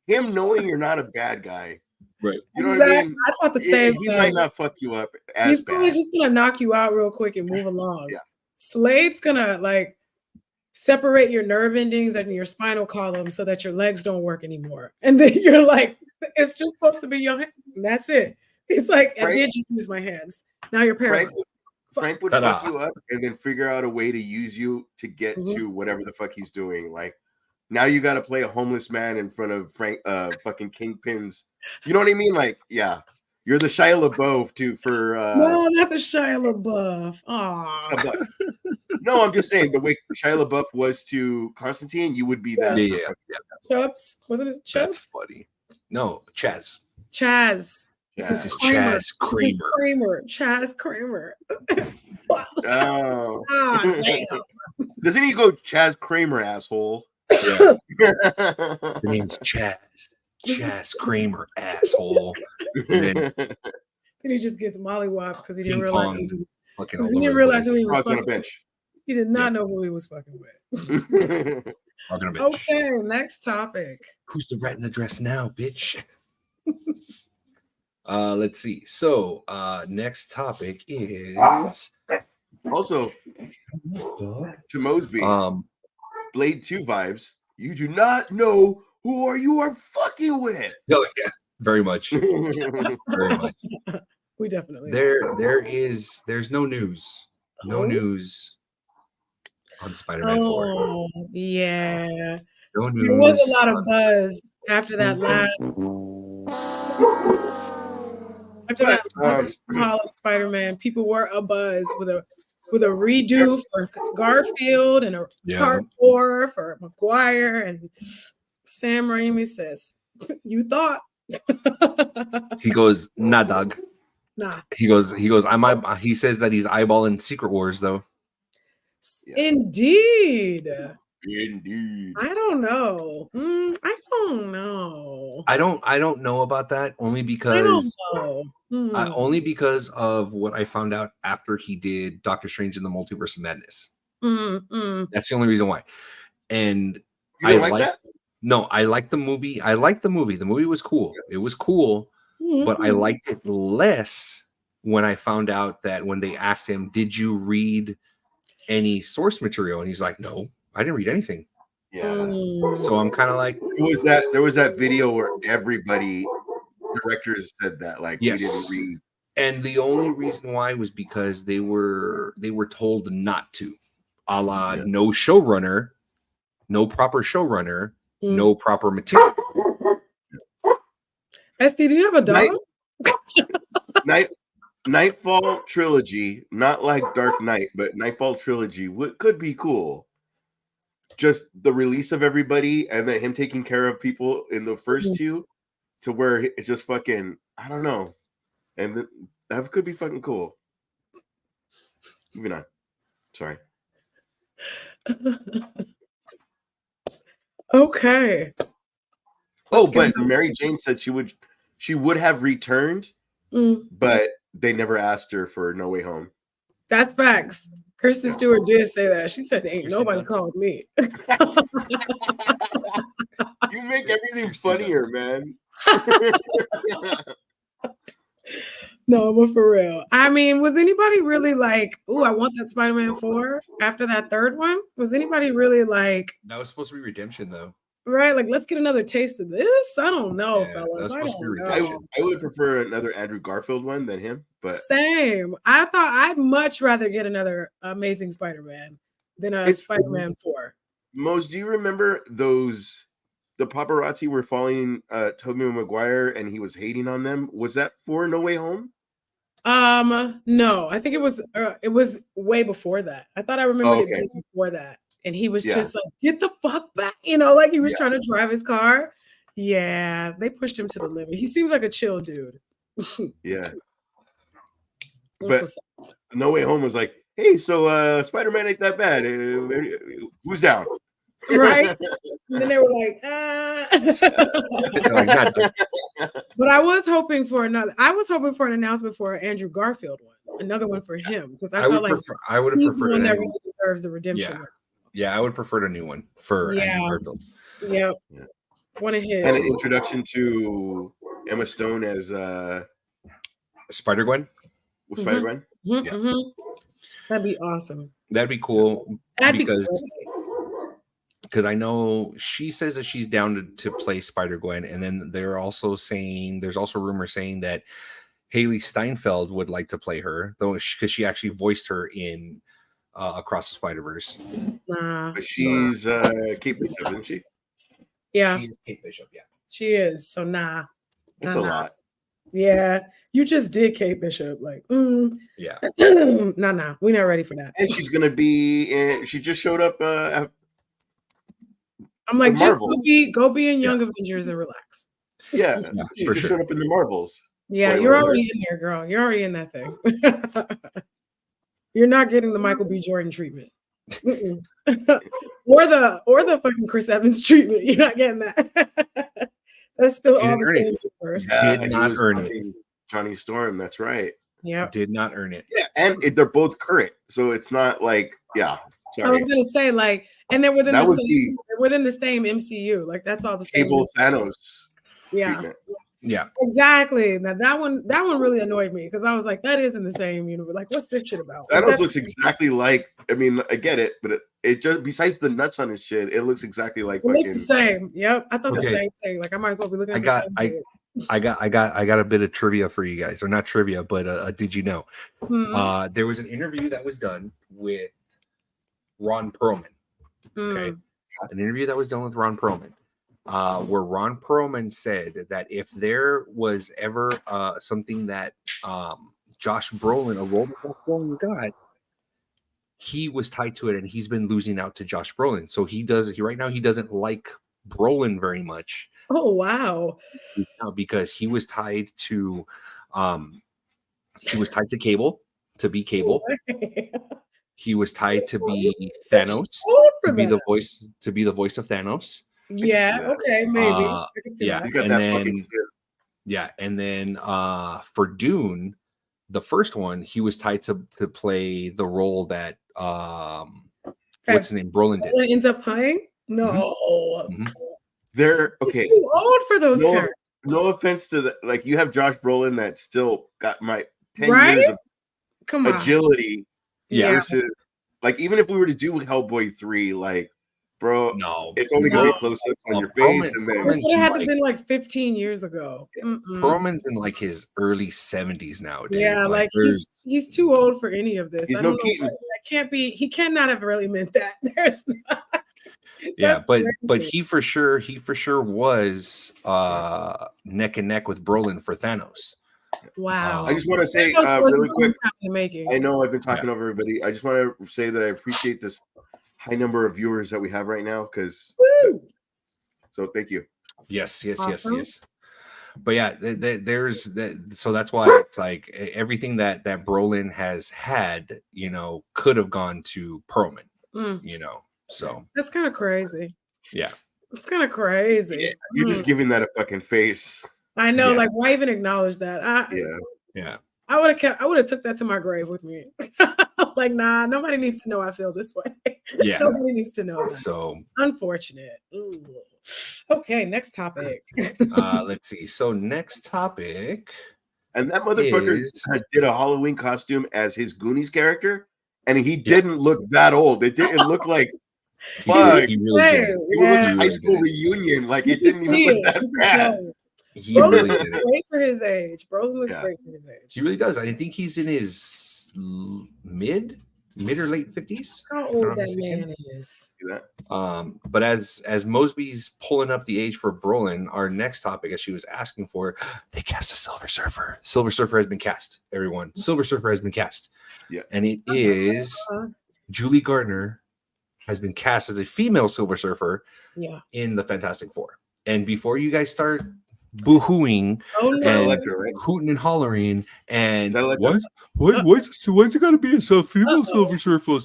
Him knowing you're not a bad guy, right? You know what I mean? I thought the same he thing. might not fuck you up as He's bad. probably just gonna knock you out real quick and move along. Yeah. Slade's gonna like separate your nerve endings and your spinal column so that your legs don't work anymore, and then you're like, it's just supposed to be your hand. And that's it. It's like I did just use my hands. Now you're paralyzed. Frank would fuck you up and then figure out a way to use you to get to whatever the fuck he's doing. Like, now you got to play a homeless man in front of fucking kingpins. You know what I mean? Like, yeah, You're the Shia LaBeouf too for No, not the Shia LaBeouf. Aw. No, I'm just saying the way Shia LaBeouf was to Constantine, you would be that. Yeah. Chubbs? Wasn't it That's Chubbs? funny. No, Chaz. Chaz. Yeah. This is Kramer. Chaz Kramer. This is Kramer. Chaz Kramer. Oh. Damn. Doesn't he go Chaz Kramer, asshole? Yeah. The name's Chaz. Chaz Kramer, asshole. And Then he just gets mollywopped because he didn't Ping realize pong, who fucking he all over didn't the realize place. who he was Crouch on a fucking with. bench. He did not Yep. know who he was fucking with. Talking a bitch. Okay, next topic. Who's the rat in the dress now, bitch? Let's see. So, next topic is Also, to Mosby, Blade 2 vibes. You do not know who you are fucking with. oh yeah, very much. Very much. We definitely There's no news. No Oh. news on Spider-Man 4. Oh, yeah. No news. There was a lot of buzz after that last Holland Spider-Man. People were abuzz with a redo for Garfield and a part 4 for Maguire, and Sam Raimi says, "You thought." He goes, nah, dog. Nah. He goes, he says that he's eyeballing Secret Wars though. Yeah. Indeed. Indeed. I don't know. I don't know. I don't know about that only I don't because know. only because of what I found out after he did Doctor Strange in the Multiverse of Madness. That's the only reason why. And You don't like that? No, I liked the movie. I liked the movie. The movie was cool. It was cool, but I liked it less when I found out that when they asked him, "Did you read any source material?" And he's like, "No, I didn't read anything." Yeah. So I'm kind of like, There was that video where everybody directors said that, like, yes. we didn't read. And the only reason why was because they were told not to, a la no showrunner, no proper showrunner, no proper material. SD, do you have a dog? Nightfall trilogy, not like Dark Knight, but Nightfall trilogy could be cool. Just the release of everybody and then him taking care of people in the first two, to where it's just fucking, I don't know, and that could be fucking cool. Moving on. Sorry. Okay. Oh, but Mary Jane said she would have returned, but they never asked her for No Way Home. That's facts. Kristen Stewart did say that. She said, "Ain't nobody called me." You make everything funnier, man. No, but for real. I mean, was anybody really like, "Ooh, I want that Spider-Man 4" after that third one? Was anybody really like, that was supposed to be redemption though? Right, like, let's get another taste of this? I don't know, fellas. I don't know. I would prefer another Andrew Garfield one than him, but same. I thought I'd much rather get another Amazing Spider-Man than a Spider-Man 4. Mose, do you remember the paparazzi were following Tobey Maguire and he was hating on them? Was that for No Way Home? No, I think it was way before that. I thought I remembered it being before that. And he was just like, "Get the fuck back," like he was trying to drive his car. Yeah, they pushed him to the limit. He seems like a chill dude. Yeah. But No Way Home was like, "Hey, so Spider-Man ain't that bad. Who's down?" Right? And then they were like, But I was hoping for an announcement for an Andrew Garfield one, another one for him, because I felt like I would have he's the preferred one that really deserves a redemption. Yeah, I would prefer a new one for Andrew Garfield. Yeah. One of his. And an introduction to Emma Stone as Spider-Gwen. Spider-Gwen. That'd be awesome. That'd be cool because I know she says that she's down to play Spider-Gwen, and then there's also rumors saying that Haley Steinfeld would like to play her, though, because she actually voiced her in Across the Spider-Verse. But she's Kate Bishop, isn't she? Yeah, she is Kate Bishop. Yeah, she is. So that's a lot. Yeah, you just did Kate Bishop. Like, Yeah. no, we're not ready for that. And she's gonna be in. She just showed up. I'm like, just Marvels. go be in Young Avengers and relax. Yeah, Yeah, she for just sure. showed up in the Marvels. Yeah, Spoiler you're alert. already in there, girl. You're already in that thing. You're not getting the Michael B. Jordan treatment. or the fucking Chris Evans treatment. You're not getting that. That's still He all didn't the earn same it. universe. Did he not was earn it. fucking Johnny Storm. That's right. Yeah. Did not earn it. Yeah, and they're both current, so it's not like I Sorry, was gonna say like, and they're within That the would same. be- They're within the same MCU. Like that's all the same. Cable Thanos Yeah, treatment. Yeah. exactly. Now that one really annoyed me because I was like, that is in the same universe. Like, what's this shit about? Like, Thanos that's- looks exactly like. I mean, I get it, but it just besides the nuts on his shit, it looks exactly like It looks fucking. the same. Yep, I thought the Okay. same thing. Like I might as well be looking at I the got same thing. I got a bit of trivia for you guys, or not trivia, but did you know? Mhm. There was an interview that was done with Ron Perlman. Okay, Mm. an interview that was done with Ron Perlman, where Ron Perlman said that if there was ever something that Josh Brolin, a role that Josh Brolin got, he was tied to it, and he's been losing out to Josh Brolin. So he right now he doesn't like Brolin very much. Oh wow. Because he was tied to Cable, to be Cable. He was tied to be Thanos, to be the voice of Thanos. Yeah, that. okay, maybe. I can see Yeah, that. He's got and that then fucking shit. yeah, and then for Dune, the first one, he was tied to play the role that what's his name, Brolin did. Brolin ends up playing? No. Mhm. They're He's okay. too old for those No, characters. no offense to the like. You have Josh Brolin that still got my 10 Right? years of Come on. agility Yeah. versus like even if we were to do Hellboy 3, like bro, No, it's only gonna be close up on your face, and then This would have had to like- been like 15 years ago. Perlman's in like his early 70s now, dude. Yeah, like he's too old for any of this. He's I no don't know. Keaton. That can't be. He cannot have really meant that. There's not. Yeah, That's but crazy. he for sure was neck and neck with Brolin for Thanos. Wow. I just want to say Thanos was really a quick. long time in the making. I know I've been talking over everybody. I just want to say that I appreciate this high number of viewers that we have right now, because Woo! so thank you. Yes. Awesome. But yeah, there's that. So that's why it's like everything that Brolin has had, could have gone to Perlman. So That's kind of crazy. yeah. It's kind of crazy. Yeah, you're just giving that a fucking face. I know, Yeah. like why even acknowledge that? Yeah. I would have took that to my grave with me. Like, nah, nobody needs to know I feel this way. Yeah. Nobody needs to know that. So Unfortunate. Ooh. Okay, next topic. let's see. So next topic. And that motherfucker did a Halloween costume as his Goonies character, and he didn't look that old. It didn't look like fuck. He really did. It looked like a high school reunion. Like it didn't even look that bad. He Brolin really looks did. great for his age. Brolin looks Yeah. great for his age. He really does. I think he's in his mid or late 50s. How if I'm old not that mistaken. man is. See that? But as Mosby's pulling up the age for Brolin, our next topic, as she was asking for, they cast a Silver Surfer. Silver Surfer has been cast, everyone. Silver Surfer has been cast. Yeah. And it is Julie Gardner has been cast as a female Silver Surfer in the Fantastic Four. And before you guys start boo-hooing no. and Electra, right? hooting and hollering and Is why's it gotta be a female Silver Surfer?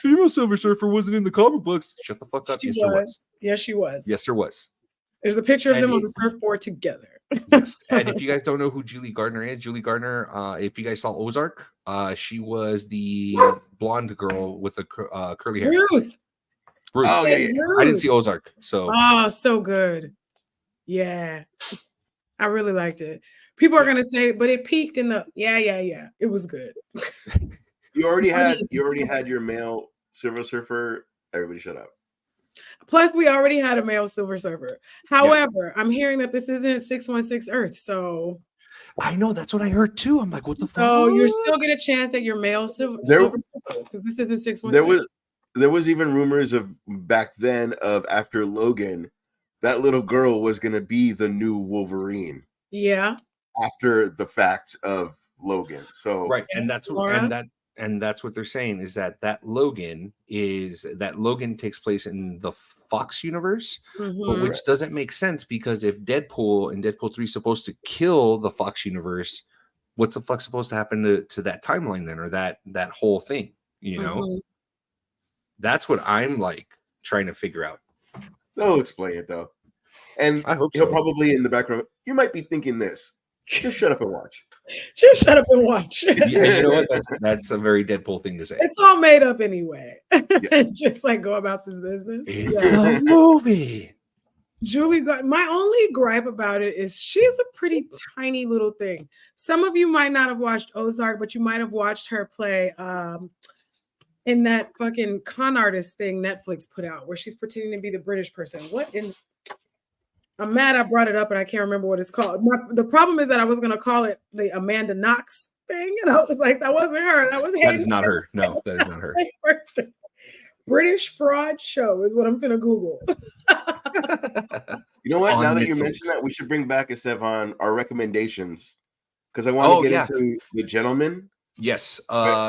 Female Silver Surfer wasn't in the comic books. Shut the fuck up. She Yes, there was. Yes, she was. Yes, there was. There's a picture of And them on the surfboard together. Yes. And if you guys don't know who Julie Gardner is, if you guys saw Ozark, she was the blonde girl with the curly hair. Ruth. Oh, yeah. Ruth. I didn't see Ozark, so Oh, so good. Yeah. I really liked it. People are gonna say, but it peaked in the yeah. It was good. You already had your male Silver Surfer. Everybody shut up. Plus, we already had a male Silver Surfer. However, I'm hearing that this isn't 616 Earth, so I know that's what I heard too. I'm like, what the fuck? so you're still get a chance at your male Silver Surfer because this isn't 616. There was even rumors of back then of after Logan, that little girl was gonna be the new Wolverine. Yeah. after the fact of Logan. So Right, and that's Laura? and that's what they're saying is that Logan takes place in the Fox universe, but Mhm. which doesn't make sense because if Deadpool and Deadpool 3 is supposed to kill the Fox universe, what's the fuck supposed to happen to that timeline then, or that whole thing? You know, Mhm. that's what I'm like trying to figure out. they'll explain it though. And I hope he'll so. probably in the background, you might be thinking this. Just shut up and watch. Just shut up and watch. Yeah, you know what? That's a very Deadpool thing to say. It's all made up anyway. Just like go about his business. It's a movie. Julie got my only gripe about it is she's a pretty tiny little thing. Some of you might not have watched Ozark, but you might have watched her play in that fucking con artist thing Netflix put out where she's pretending to be the British person. What in I'm mad I brought it up and I can't remember what it's called. The problem is that I was gonna call it the Amanda Knox thing, and I was like, that wasn't her. That was That is not her. No, that is not her. British fraud show is what I'm gonna Google. You know what? On Now that you Netflix. mention that, we should bring back Estefan our recommendations because I want to get into The Gentleman. Yes.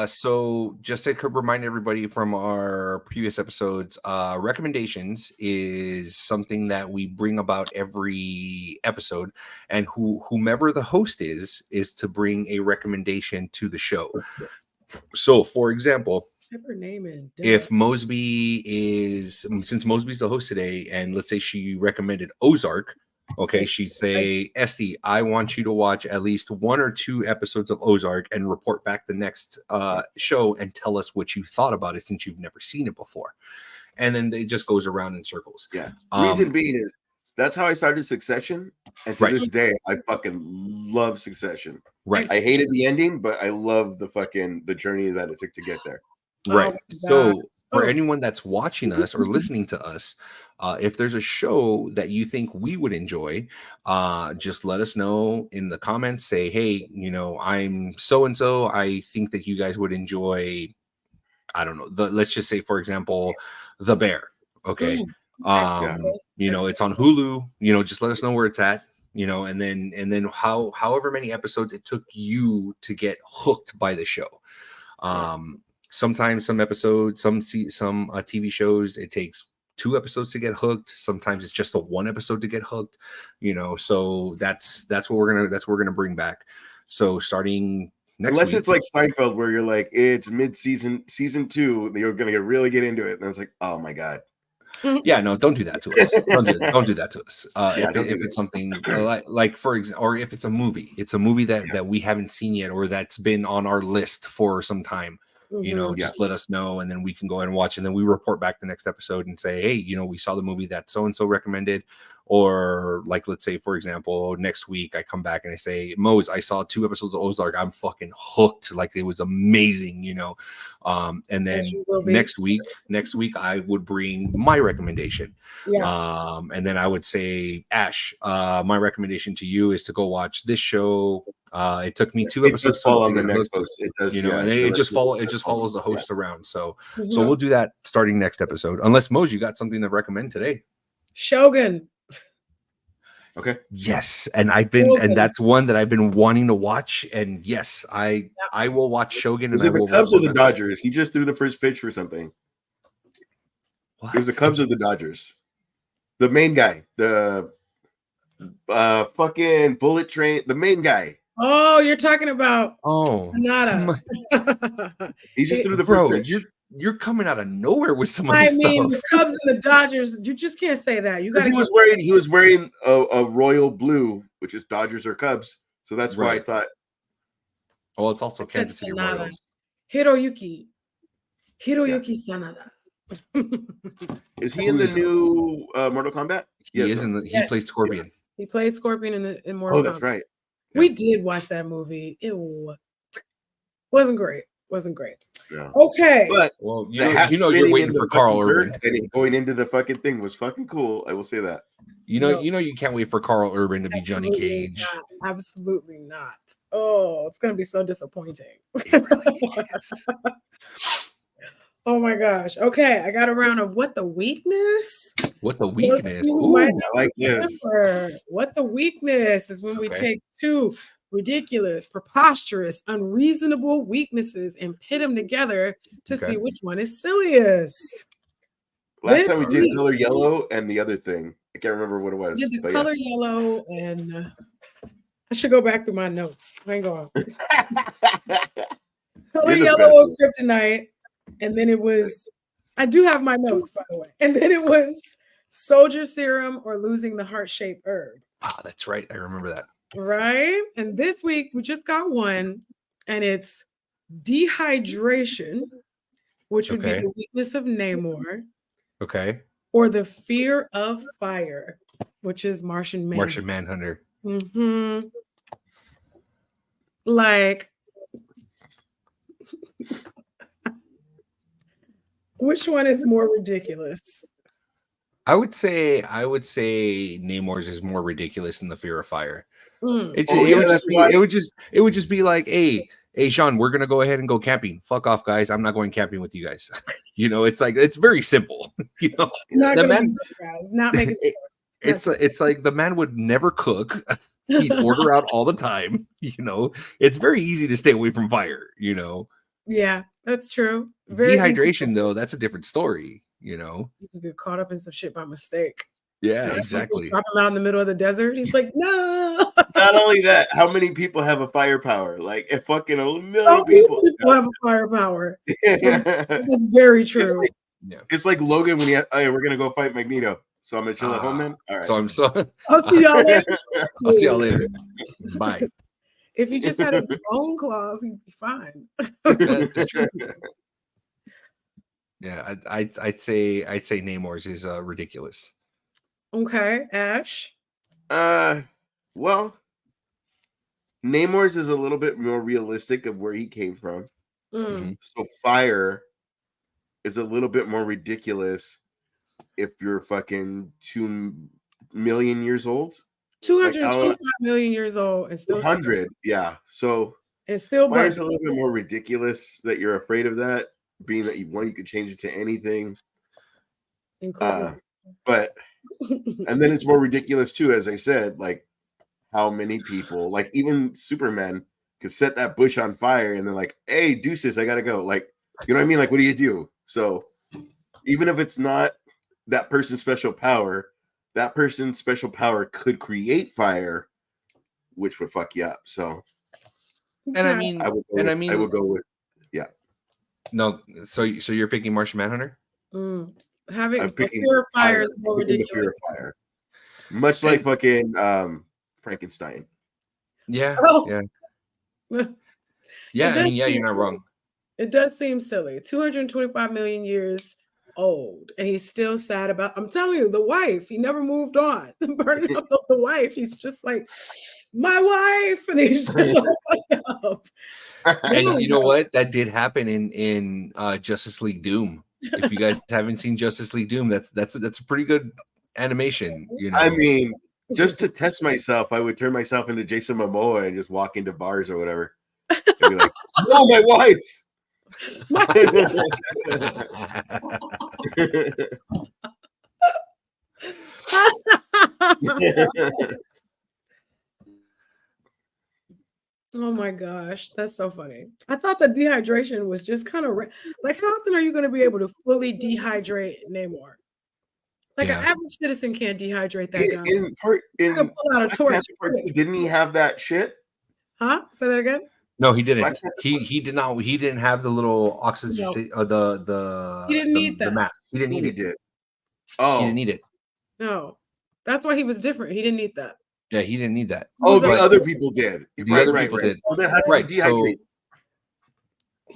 So just to remind everybody from our previous episodes, recommendations is something that we bring about every episode, and whomever the host is to bring a recommendation to the show. So, for example, Type her name in. if Mosby since Mosby's the host today, and let's say she recommended Ozark. Okay, she'd say, Esty, I want you to watch at least 1 or 2 episodes of Ozark and report back the next show and tell us what you thought about it since you've never seen it before. And then it just goes around in circles. Yeah. Reason being is that's how I started Succession. And to this day, I fucking love Succession. Right. I hated the ending, but I love the journey that it took to get there. Right. So for Oh. anyone that's watching us or listening to us, if there's a show that you think we would enjoy, just let us know in the comments. Say, hey, I'm so and so. I think that you guys would enjoy. I don't know. Let's just say, for example, The Bear. Okay. It's on Hulu. Just let us know where it's at. And then however many episodes it took you to get hooked by the show. Sometimes some episodes, some TV shows, it takes 2 episodes to get hooked. Sometimes it's just a 1 episode to get hooked. So that's what we're gonna bring back. So starting next Unless week, it's like Seinfeld, where you're like, it's mid-season, season 2, you're gonna really get into it, and it's like, oh my god. Yeah, no, don't do that to us. Don't do that to us. If it's something like for example, or if it's a movie that we haven't seen yet or that's been on our list for some time. Just let us know, and then we can go ahead and watch, and then we report back the next episode and say, hey, we saw the movie that so and so recommended, or like, let's say, for example, next week I come back and I say, Mose, I saw 2 episodes of Ozark, I'm fucking hooked, like it was amazing, and then next week I would bring my recommendation, and then I would say, Ash, my recommendation to you is to go watch this show. It took me 2 episodes to on the get next hooked, post. It does, and then it just follows the host around. So we'll do that starting next episode. Unless Mose, you got something to recommend today? Shogun. Okay. Yes, and that's one that I've been wanting to watch. And yes, I will watch Shogun. Is it the Cubs or the Dodgers? He just threw the first pitch for something. What? It was the Cubs or the Dodgers. The main guy, the fucking bullet train, the main guy. Oh, you're talking about Nada. He just threw the first pitch. You're coming out of nowhere with some of I this mean, stuff. the Cubs and the Dodgers, you just can't say that. You got he was wearing a royal blue, which is Dodgers or Cubs. So that's why I thought. Oh, it's also Kansas City Royals. Hiroyuki Sanada. Is he in the new Mortal Kombat? He is he played Scorpion. Yeah. He played Scorpion in Mortal Kombat. Oh, that's right. Yeah. We did watch that movie. It wasn't great. Yeah. Okay. But you're waiting for Carl Urban. And going into the fucking thing was fucking cool. I will say that. You can't wait for Carl Urban to be Johnny Cage. Absolutely not. Oh, it's gonna be so disappointing. It really is. Oh my gosh. Okay, I got a round of what the weakness. What the weakness? Ooh, I like this. What the weakness is when we take 2 ridiculous, preposterous, unreasonable weaknesses and pit them together to see which one is silliest. Last time we did color yellow and the other thing. I can't remember what it was. Did the color yellow and I should go back through my notes. Hang on. Color yellow or kryptonite. And then it was, I do have my notes, by the way. And then it was soldier serum or losing the heart-shaped herb. Ah, that's right. I remember that. Right? And this week we just got one, and it's dehydration, which would be the weakness of Namor. Okay. Or the fear of fire, which is Martian Manhunter. Martian Manhunter. Mm-hmm. Like, which one is more ridiculous? I would say Namor's is more ridiculous than the fear of fire. It would just be like, hey, Sean, we're gonna go ahead and go camping. Fuck off, guys. I'm not going camping with you guys. You know, it's like it's very simple. You know, the man, not making it's like the man would never cook. He'd order out all the time. You know, it's very easy to stay away from fire. You know. Yeah, that's true. Dehydration, though, that's a different story. You know, you can get caught up in some shit by mistake. Yeah, exactly. Drop him out in the middle of the desert. He's like, no. Not only that, how many people have a firepower? Like, a fucking million people have a firepower. That's very true. It's like Logan when hey, we're gonna go fight Magneto. So I'm gonna chill at home then. All right. I'll see y'all later. I'll see y'all later. Bye. If he just had his bone claws, he'd be fine. Yeah, I'd say Namor's is ridiculous. Okay, Ash. Well, Namor's is a little bit more realistic of where he came from. Mm-hmm. So fire is a little bit more ridiculous if you're fucking 2 million years old. 225 million years old and still 100, yeah. So it's still fire's a little bit more ridiculous that you're afraid of that, being that you could change it to anything. But and then it's more ridiculous too, as I said, like how many people, like even Superman, could set that bush on fire and they're like, hey, deuces, I gotta go. Like, you know what I mean? Like, what do you do? So even if it's not that person's special power, that person's special power could create fire, which would fuck you up. So and I would go with no. So you're picking Martian Manhunter? Having a fear of fire is more ridiculous. Much like fucking Frankenstein. Yeah. Oh. Yeah. Yeah. You're not wrong. It does seem silly. 225 million years old, and he's still sad about. I'm telling you, the wife. He never moved on. Burning up the wife. He's just like, my wife, and he's just up. And you know what? That did happen in Justice League Doom. If you guys haven't seen Justice League Doom, that's a pretty good animation. You know, I mean, just to test myself, I would turn myself into Jason Momoa and just walk into bars or whatever, and be like, "Oh, my wife." Oh my gosh, that's so funny. I thought the dehydration was just kind of like, how often are you going to be able to fully dehydrate Namor? Like an average citizen can't dehydrate that guy. Pull out a torch. Didn't he have that shit? Huh? Say that again. No, he didn't. He did not. He didn't have the little oxygen. No. He didn't need that. The mask. He didn't need it. Did. Oh, he didn't need it. No, that's why he was different. He didn't need that. Yeah, he didn't need that. Oh, the other people did. The other people did. Well, then how did he dehydrate?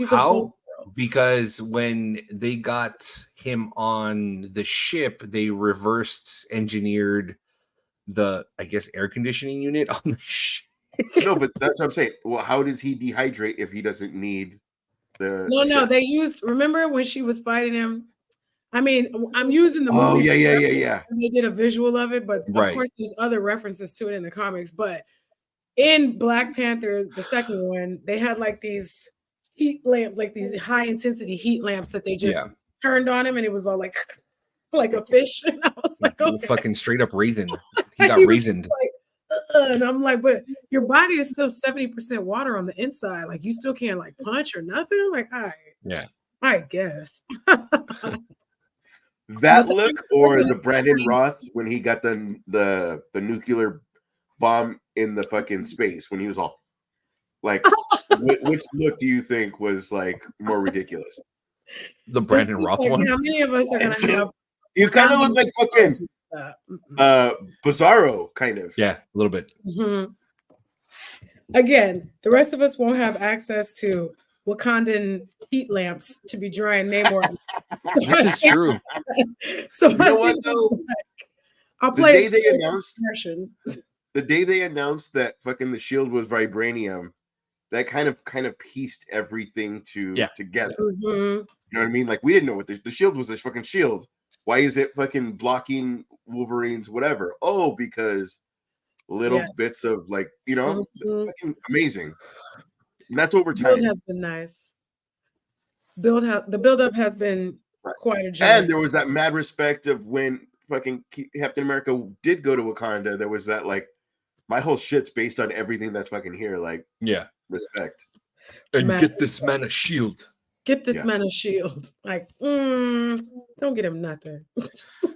How? Because when they got him on the ship, they reversed engineered the, I guess, air conditioning unit on the ship. No, but that's what I'm saying. Well, how does he dehydrate if he doesn't need the? No. They used. Remember when she was fighting him? I mean, I'm using the movie. Oh yeah. They did a visual of it, but of course, there's other references to it in the comics. But in Black Panther, the second one, they had like these heat lamps, like these high intensity heat lamps that they just turned on him, and it was all like a fish. And I was like, okay. Fucking straight up raisin. He got raisined. And I'm like, but your body is still 70% water on the inside. Like you still can't like punch or nothing. I'm like, all right, Yeah. I guess. That look or person the is Brandon pretty- Roth when he got the nuclear bomb in the fucking space when he was all like, which look do you think was like more ridiculous? The It's Brandon just Roth like, one. how many of us are gonna have? You kind of look like fucking Bizarro, kind of. Yeah, a little bit. Mhm. Again, the rest of us won't have access to Wakandan heat lamps to be drying Namor. This is true. So You know what though? I'll The play day it they safe announced version. the day they announced that fucking the shield was vibranium, that kind of pieced everything together. Mhm. You know what I mean? Like we didn't know what the shield was. This fucking shield. Why is it fucking blocking Wolverine's whatever? Oh, because little Yes. bits of like Mhm. fucking amazing. And that's over Build time. has been nice. The build up has been Right. quite a journey. And there was that mad respect of when fucking Captain America did go to Wakanda. There was that like, my whole shit's based on everything that's fucking here. Like, Yeah. respect. And Man. get this man a shield. Get this Yeah. man a shield. Like, don't get him nothing.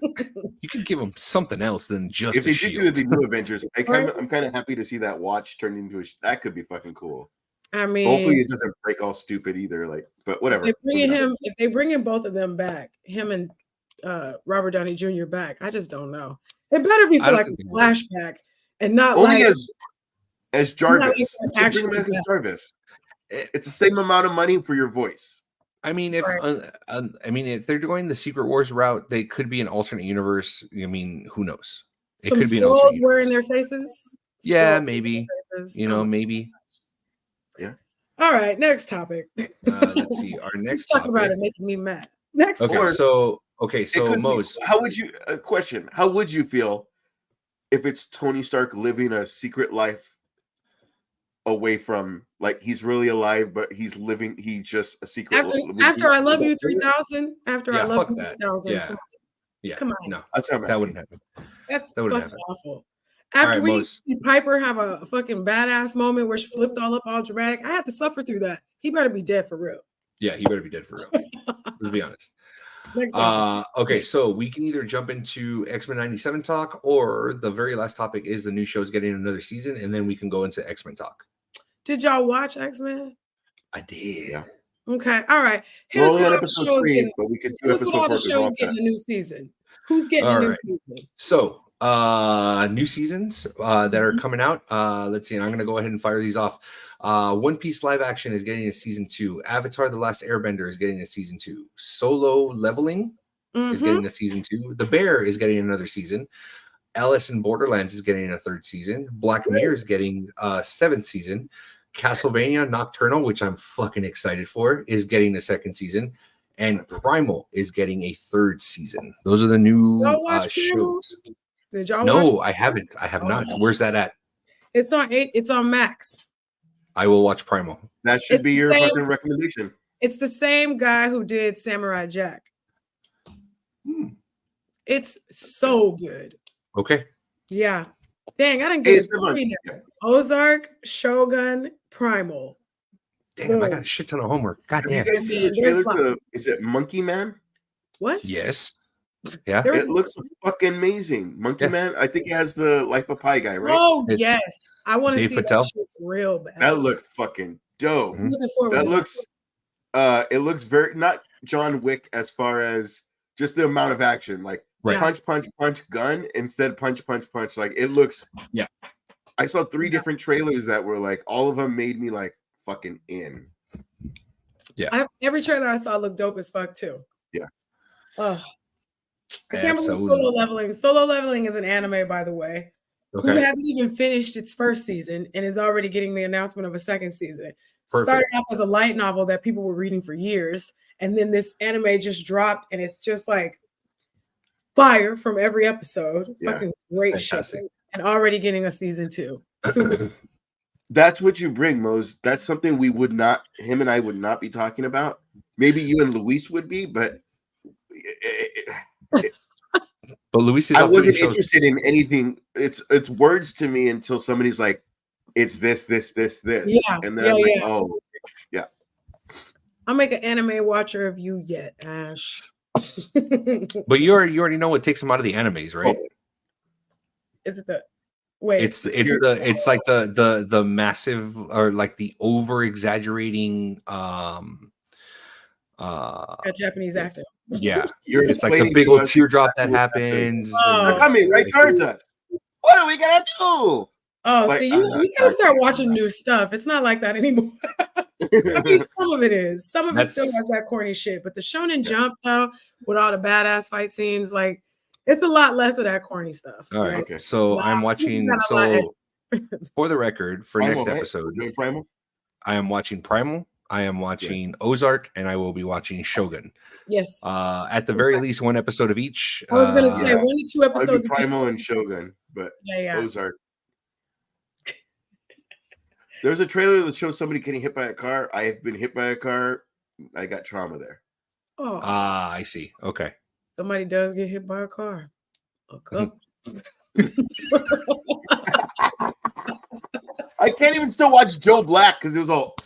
You could give him something else than just If a they did do shield. the new Avengers, I'm kind of happy to see that watch turned into that could be fucking cool. I mean, Hopefully it doesn't break all stupid either. Like, but whatever. If they bring in both of them back, him and Robert Downey Jr. back, I just don't know. It better be I for don't like a think they will. flashback and not Only like as Jarvis. like Just actually bring him back as back. Jarvis. It's the same amount of money for your voice. I mean, if they're going the Secret Wars route, they could be an alternate universe. I mean, who knows? It some could be an skulls alternate wearing universe. their faces. Yeah, Skulls wearing maybe. their faces. You know, maybe. Yeah. All right, next topic. Let's see. Our next Just talking about topic. it making me mad. Next. Okay, Or- so It could be- Mose. how would you question? How would you feel if it's Tony Stark living a secret life away from, like, he's really alive, but he's just a secret. After I love you 3000. After I Yeah, love fuck you that. 3000. Yeah. Yeah. Come on. No, That's what I'm that asking. wouldn't happen. That's That wouldn't fucking happen. awful. All After right, we Mose. see Piper have a fucking badass moment where she flipped all up, all dramatic, I had to suffer through that. He better be dead for real. Yeah, he better be dead for real. Let's be honest. Next topic. Okay, so we can either jump into X-Men 97 talk, or the very last topic is the new show's getting another season, and then we can go into X-Men talk. Did y'all watch X-Men? I did. Yeah. Okay, all right. Hit We're us only with on all the episode shows 3, getting, but we could do hit us with episode all 4 the shows before getting that. a new season. Who's getting All a new right. season? So, new seasons that are coming out. Let's see. I'm going to go ahead and fire these off. One Piece live action is getting a season 2. Avatar: The Last Airbender is getting a season 2. Solo Leveling is getting a season 2. The Bear is getting another season. Alice in Borderlands is getting a 3rd season. Black Mirror is getting a 7th season. Castlevania Nocturnal, which I'm fucking excited for, is getting a 2nd season. And Primal is getting a 3rd season. Those are the new Y'all watch Primal? shows. Did y'all No, watch? I haven't. I have not. Oh. Where's that at? It's on 8. It's on Max. I will watch Primal. That should It's be the your same- fucking recommendation. It's the same guy who did Samurai Jack. It's so good. Okay. Yeah. Dang, I didn't Hey, get it's it. fun. Three now. Ozark, Shogun, Primal. Damn, I got a shit ton of homework. God Have you damn. guys seen the There's trailer like- to, is it Monkey Man? What? Yes. Yeah. There was- It looks fucking amazing. Monkey Yeah. Man, I think it has the Life of Pi guy, right? Oh, It's yes. I want to Dave see Patel. that shit real bad. That looked fucking dope. I'm looking forward That to looks it looks very not John Wick as far as just the amount of action. Like Right. punch, punch, punch, gun instead punch, punch, punch. Like it looks. Yeah. I saw 3 Yeah. different trailers that were like all of them made me like fucking in. Every trailer I saw looked dope as fuck too. Yeah. Oh, I can't believe Absolutely. Solo Leveling. Solo Leveling is an anime, by the way, who Okay. hasn't even finished its 1st season and is already getting the announcement of a 2nd season. Perfect. Started off as a light novel that people were reading for years, and then this anime just dropped, and it's just like fire from every episode. Yeah. Fucking great Fantastic. shit, and already getting a season 2. Super. That's what you bring, Mose. That's something we would not, him and I would not be talking about. Maybe you and Luis would be, but But But Luis is I off doing wasn't shows. interested in anything. It's words to me until somebody's like, it's this. Yeah, And then yeah, I'm like, yeah. oh, yeah. I'll make an anime watcher of you yet, Ash. But you already know what takes him out of the animes, right? Oh, Is it the wait? It's like the massive or like the over exaggerating A Japanese actor. yeah. you're It's like the explaining big to old us teardrop that exactly what's happens. Oh. They're coming right towards us. What are we gonna do? Oh, Like, see, I'm you not- gotta start watching new stuff. It's not like that anymore. I mean, some of it is. Some of it still That's- has that corny shit. But the Shonen Jump, though, with all the badass fight scenes, like it's a lot less of that corny stuff. All right. Okay. So Nah, I'm we watching. got a lot So for the record, for Primal, next right? episode, We're doing Primal? I am watching Primal. I am watching Ozark, and I will be watching Shogun. Yes. At the very least, one episode of each. I was gonna say yeah. 1 to 2 I'll do episodes. of each. Primal and Shogun, but Yeah. Ozark. There's a trailer that shows somebody getting hit by a car. I have been hit by a car. I got trauma there. Oh, I see. Okay. somebody does get hit by a car. Okay. I can't even still watch Joe Black because it was all.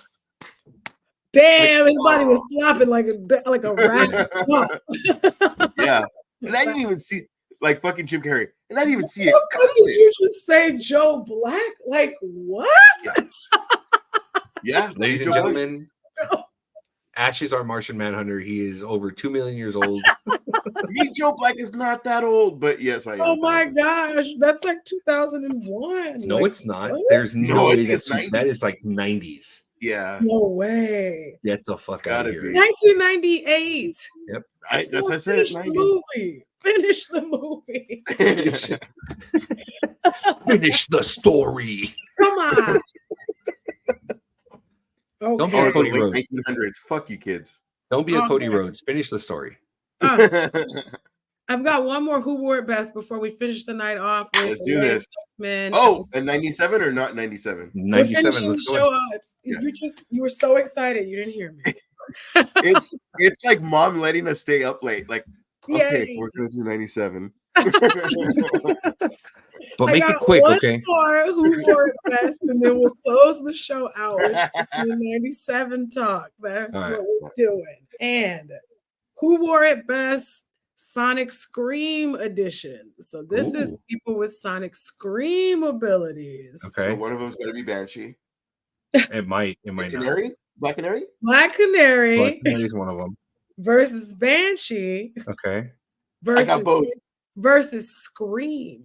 Damn, his body was flopping like a rat. Yeah, and I didn't even see like fucking Jim Carrey, and I didn't even see it. What did you just say, Joe Black? Like what? Yeah, Ladies and Joe Black. gentlemen, Ash is our Martian Manhunter. He is over 2 million years old. Me, Joe Black is not that old, but yes, I am. Oh my gosh, that's like 2001. No, Like, it's not. what? There's no No, way it is that's 90s. that is like 90s. Yeah, No way. Get the fuck It's out of gotta here. be. 1998. that's I said. Finish the 90s. movie. Finish the movie. Finish the story. Come on. Don't be Or a the Cody late Rhodes. 1900s. Fuck you, kids. Don't be a Cody Okay. Rhodes. Finish the story. I've got one more Who Wore It Best before we finish the night off. With Let's the do latest this. X-Men. Oh, and 97 or not 97? We're 97. finishing Let's the go. show ahead. off. Yeah. You were so excited. You didn't hear me. It's like mom letting us stay up late. Like, okay, Yay. we're gonna do 97. But I make it got quick, one okay? more Who Wore It Best, and then we'll close the show out with the 97 talk. That's All right. what we're doing. And Who Wore It Best? Sonic Scream edition. So this is Ooh. people with Sonic Scream abilities. Okay. So one of them's gonna be Banshee. It might not. Canary? Black Canary? Black Canary Black Canary's one of them. versus Banshee Okay. I got both. versus Scream.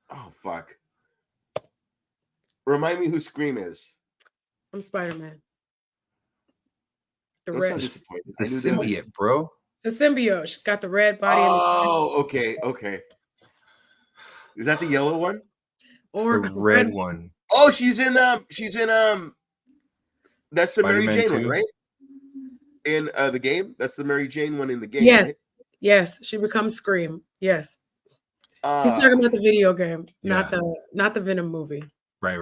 Oh fuck. Remind me who Scream is. I'm Spider-Man. The Don't red, sound disappointed. The I knew that. symbiote, bro. the symbiote. She got the red body Oh, okay. Is that the yellow one? It's or the red one. Oh, she's in that's the Mary Spider-Man Jane one, 2. right? In the game? That's the Mary Jane one in the game. Yes. right? Yes, she becomes Scream. Yes. Uh, He's talking about the video game, not Yeah. the Venom movie. Right.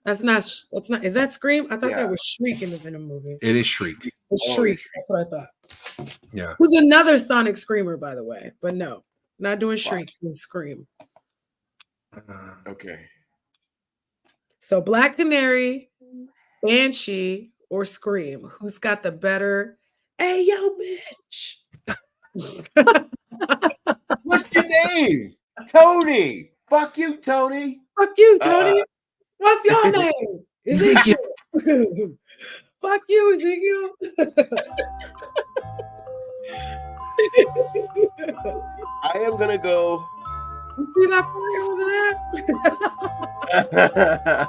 That's not is that Scream? I thought Yeah. that was Shriek in the Venom movie. It is Shriek. It's Oh, Shriek. That's what I thought. Yeah. Who's another Sonic Screamer, by the way. But no, not doing Shriek, doing Scream. Okay. So Black Canary, Banshee, or Scream. Who's got the better? Hey yo, bitch. What's your name? Tony. Fuck you, Tony. Fuck you, Tony. What's your name? Ezekiel. Fuck you, Ezekiel. I am gonna go. You see that fire over there?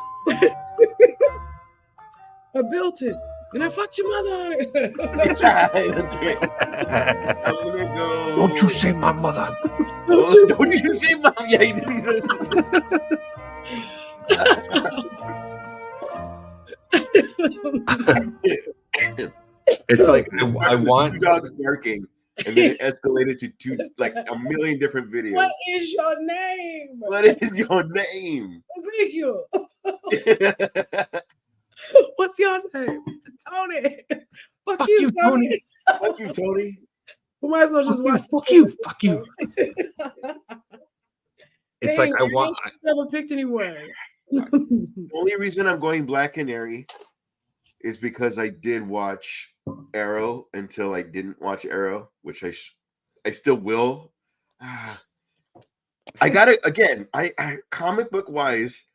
I built it. And I fucked your mother on it. Okay. I'm gonna go. Don't you say my mother. Don't you say mom? Yeah, he did. He says- It's like It started I with want. two dogs barking, and then it escalated to like a million different videos. What is your name? What is your name? Ezekiel. What's your name? Tony. Fuck you, Tony. Fuck you, Tony. We might as well just watch. Fuck you. It's Dang, like I want. I never picked anyone. The only reason I'm going Black Canary is because I did watch Arrow until I didn't watch Arrow, which I still will. I got it again. I comic book wise,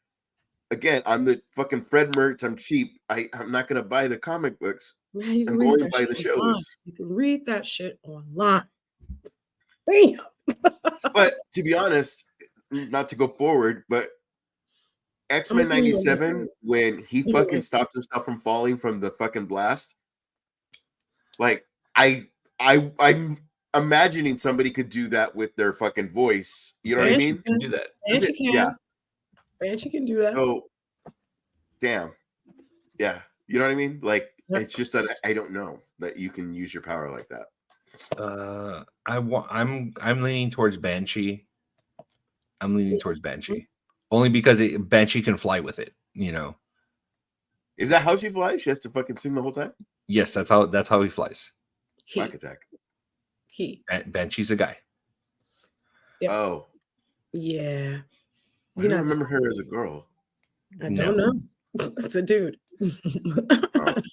again, I'm the fucking Fred Mertz. I'm cheap. I'm not gonna buy the comic books. Man, I'm going to buy the shows. Online. You can read that shit online. Damn. But to be honest, not to go forward, but X-Men 97, when he fucking stopped himself from falling from the fucking blast, like I'm imagining somebody could do that with their fucking voice. You know what I mean? Can do that. Banshee can. Yeah. Banshee can do that. So, damn. Yeah. You know what I mean? Like, it's just that I don't know that you can use your power like that. I'm leaning towards Banshee. Only because Banshee can fly with it, you know. Is that how she flies? She has to fucking sing the whole time? Yes, that's how he flies. Black Attack. Banshee's a guy. Yep. Oh. Yeah. I don't remember her as a girl. I don't know. It's a dude.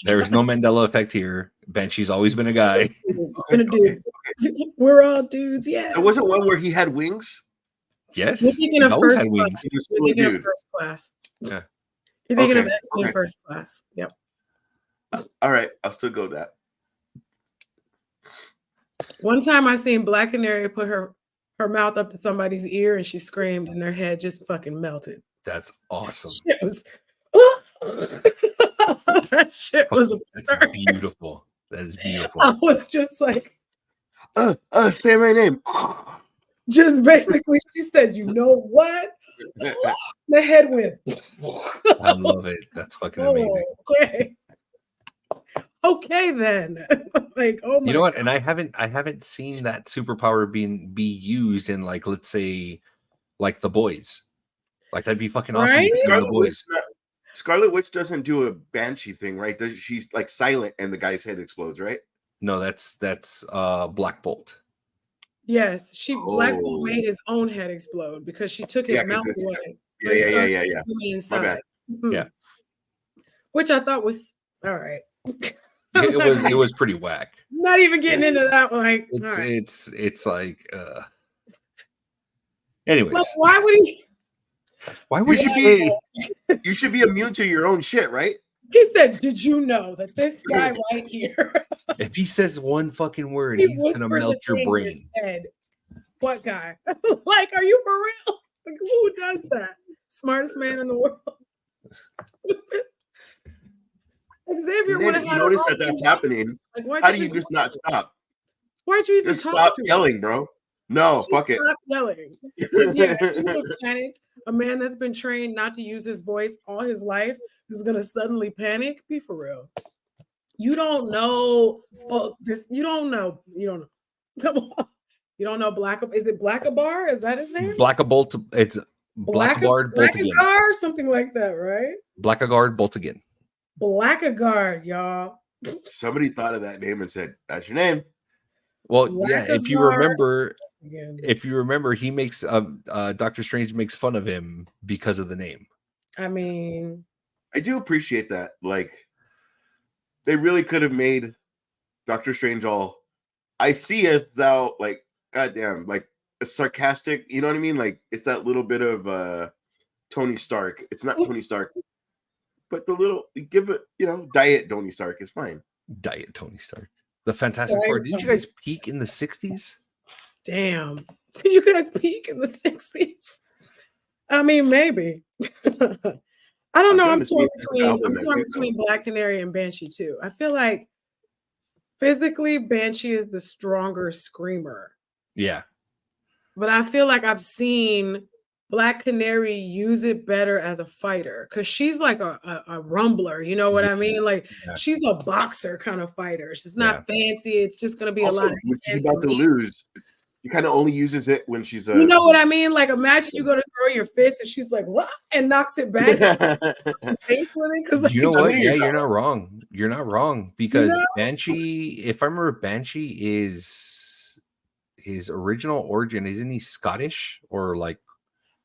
There is no Mandela effect here. Banshee's always been a guy. It's been a dude. Okay. We're all dudes, yeah. There wasn't one where he had wings? Yes. You're thinking He's of always first had class. wings. You're thinking of first class. Yeah. You're thinking of X-Men first class. Yep. All right. I'll still go with that. One time I seen Black Canary put her mouth up to somebody's ear and she screamed and their head just fucking melted. That's awesome. Shit was that shit was absurd. That's beautiful. That is beautiful. I was just like, say my name. Just basically, she said, you know what? The head went. I love it. That's fucking amazing. Okay then. Like, oh my, you know what? And I haven't seen that superpower be used in, like, let's say, like The Boys. Like, that'd be fucking awesome. Right? Scarlet Witch doesn't do a Banshee thing, right? She's like silent and the guy's head explodes, right? No, that's Black Bolt. Yes, Black Bolt made his own head explode because she took his mouth away. Yeah. Inside. Yeah. Which I thought was all right. It was pretty whack. Not even getting into that one. Like, it's like anyways. But why would he? Why would you should be immune to your own shit, right? He said, "Did you know that this guy right here?" If he says one fucking word, he's gonna melt your brain. What guy? Like, are you for real? Like, who does that? Smartest man in the world. Xavier would have had. Notice that that's happening. Like, how do you just not stop? Why'd you even just stop yelling, bro? No, fuck it. Stop yelling. Yeah, you would have panicked. A man that's been trained not to use his voice all his life is gonna suddenly panic. Be for real. You don't know. You don't know. Come on. You don't know Is it Blackabar? Is that his name? Blackabolt. It's Blackguard Bolt again. Blackagar, something like that, right? Blackguard Bolt again. Blackguard, y'all. Somebody thought of that name and said, "That's your name." Well, yeah. If you remember, he makes Doctor Strange makes fun of him because of the name. I mean, I do appreciate that. Like, they really could have made Doctor Strange all. I see it thou, like, goddamn, like a sarcastic. You know what I mean? Like, it's that little bit of Tony Stark. It's not Tony Stark, but the little give it. Diet Tony Stark is fine. Diet Tony Stark. The Fantastic Four. Did you guys peak in the 60s? Damn. Did you guys peak in the 60s? I mean, maybe. I don't know. I'm torn between Black Canary and Banshee too. I feel like physically Banshee is the stronger screamer. Yeah. But I feel like I've seen Black Canary use it better as a fighter because she's like a rumbler, you know what I mean? Like she's a boxer kind of fighter. She's not fancy. It's just gonna be also, a lot. When she's about to lose, she kind of only uses it when she's you know what I mean? Like imagine you go to throw your fist and she's like, what? And knocks it back. Face with it, like, you know what? Yeah, you're not wrong. You're not wrong because Banshee, if I remember, Banshee is his original origin, isn't he Scottish or like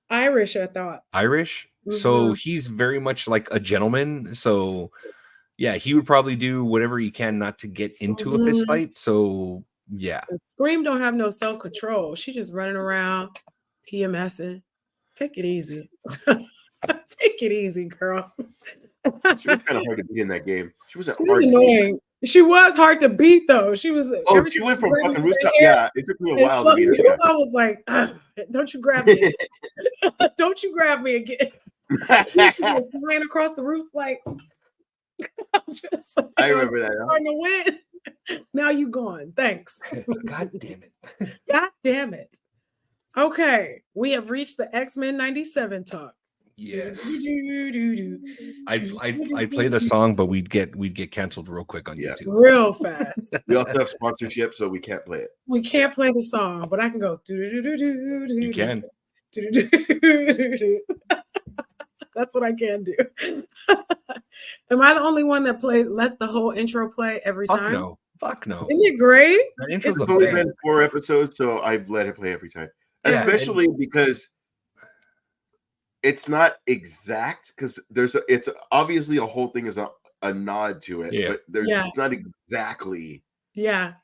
Irish, I thought. Irish? So he's very much like a gentleman. So yeah, he would probably do whatever he can not to get into a fist fight. So yeah. Scream don't have no self-control. She just running around PMSing. Take it easy. Take it easy, girl. She was kind of hard to beat in that game. She was annoying. She was hard to beat though. She was. Oh, she went from fucking rooftop. Yeah, it took me a while to beat her. I was like, "Don't you grab me? Don't you grab me again?" Flying across the roof like. I remember that. Starting to win. Now you gone. Thanks. God damn it. God damn it. Okay, we have reached the X-Men 97 talk. Yes. I'd play the song, but we'd get canceled real quick on YouTube. Real fast. We also have sponsorship, so we can't play it. We can't play the song, but I can go. You can. That's what I can do. Am I the only one that lets the whole intro play every time? No. Fuck no. Isn't it great? It's only been 4 episodes, so I've let it play every time. Yeah, especially because it's not exact, because it's obviously a whole thing is a nod to it, but it's not exactly that.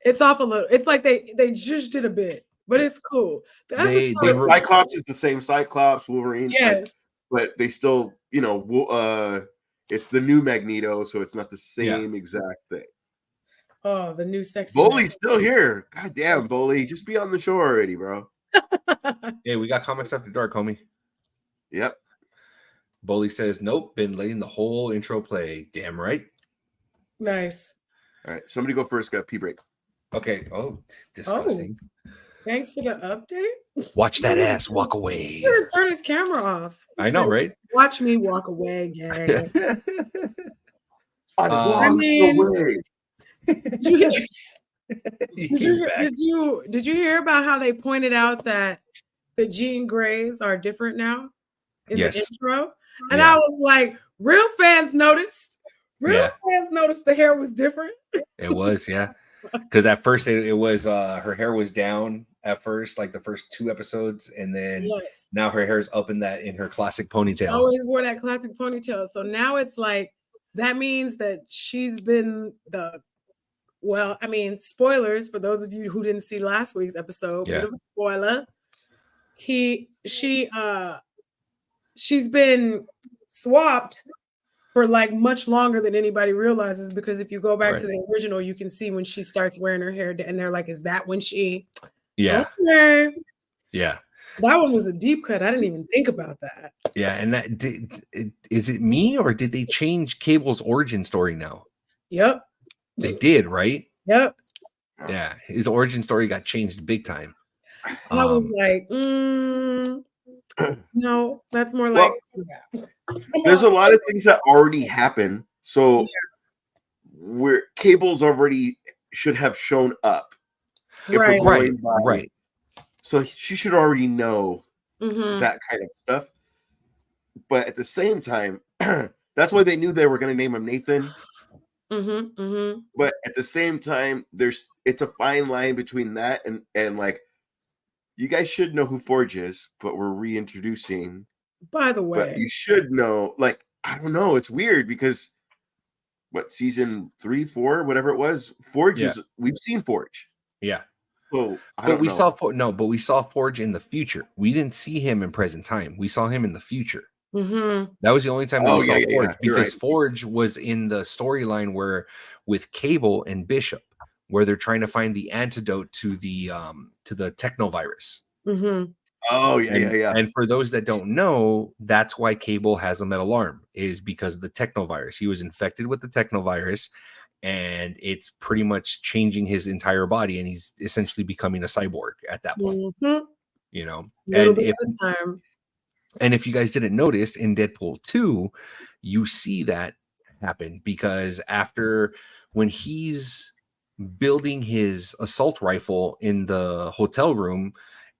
It's off a little. It's like they just did a bit, but it's cool. Cyclops is the same Cyclops, Wolverine. Yes. But they still, it's the new Magneto, so it's not the same exact thing. Oh, the new sexy. Boley's still here. God damn, Boley. Just be on the show already, bro. Hey, we got Comics After Dark, homie. Yep. Boley says, nope, been letting the whole intro play. Damn right. Nice. All right, somebody go first. Got a pee break. Okay. Oh, disgusting. Oh, thanks for the update. Watch that ass walk away. He's gonna turn his camera off. I know, right? Watch me walk away, gang. I mean, did you hear about how they pointed out that the Jean Greys are different now in the intro? And I was like, real fans noticed. Real fans noticed the hair was different. It was, yeah. Because at first it was her hair was down at first, like the first 2 episodes, and then now her hair is up in her classic ponytail. Always wore that classic ponytail. So now it's like that means that she's been spoilers for those of you who didn't see last week's episode. Bit of a spoiler. She's been swapped for like much longer than anybody realizes, because if you go back to the original, you can see when she starts wearing her hair and they're like, is that when she? Yeah. Okay. Yeah. That one was a deep cut. I didn't even think about that. Yeah. And is it me, or did they change Cable's origin story now? Yep. They did, right? Yep. Yeah. His origin story got changed big time. I was like, no, that's more like. There's a lot of things that already happened. So where Cable's already should have shown up. Right. So she should already know that kind of stuff. But at the same time, that's why they knew they were going to name him Nathan. But at the same time, it's a fine line between that and like, you guys should know who Forge is, but we're reintroducing. By the way, but you should know. Like, I don't know. It's weird because season 3, 4, whatever it was, Forge is. We've seen Forge. Yeah. So, we saw Forge in the future. We didn't see him in present time. We saw him in the future. That was the only time we saw Forge, because Forge was in the storyline with Cable and Bishop, where they're trying to find the antidote to the technovirus. Oh yeah. And for those that don't know, that's why Cable has a metal arm, is because of the technovirus. He was infected with the technovirus, and it's pretty much changing his entire body, and he's essentially becoming a cyborg at that point. You know, and if you guys didn't notice, in Deadpool 2, you see that happen, because when he's building his assault rifle in the hotel room,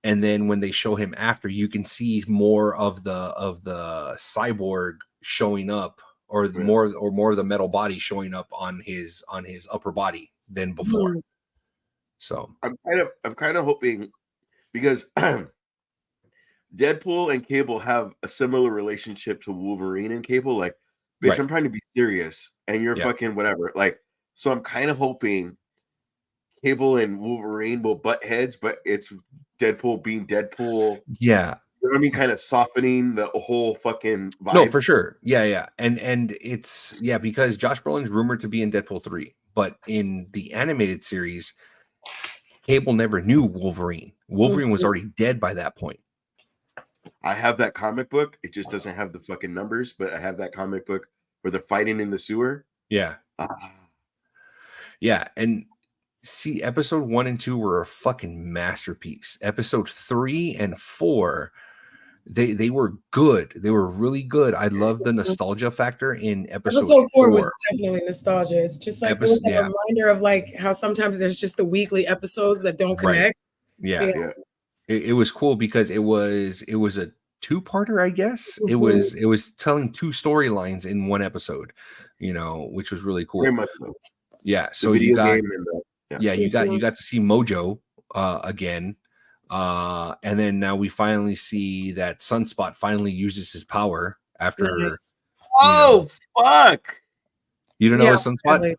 and then when they show him after, you can see more of the cyborg showing up, or more of the metal body showing up on his upper body than before. So I'm kind of hoping because Deadpool and Cable have a similar relationship to Wolverine and Cable. Like, bitch, Right. I'm trying to be serious, and you're Yeah. fucking whatever. Like, so I'm kind of hoping Cable and Wolverine will butt heads, but it's Deadpool being Deadpool. Yeah. You know what I mean? Kind of softening the whole fucking vibe. No, for sure. Yeah. And it's because Josh Brolin's rumored to be in Deadpool 3, but in the animated series, Cable never knew Wolverine. Wolverine was already dead by that point. I have that comic book. It just doesn't have the fucking numbers, but I have that comic book where they're fighting in the sewer. Yeah. Yeah. And see, episode 1 and 2 were a fucking masterpiece. Episode 3 and 4, they were good. They were really good. I love the nostalgia factor in episode 4 was definitely nostalgia. It's just like it was a reminder of like how sometimes there's just the weekly episodes that don't connect. Yeah. It was cool because it was a two-parter, I guess. It was telling two storylines in one episode, which was really cool. Very much so. Yeah, so you got you got to see Mojo again. And then now we finally see that Sunspot finally uses his power after fuck. You don't know what Sunspot?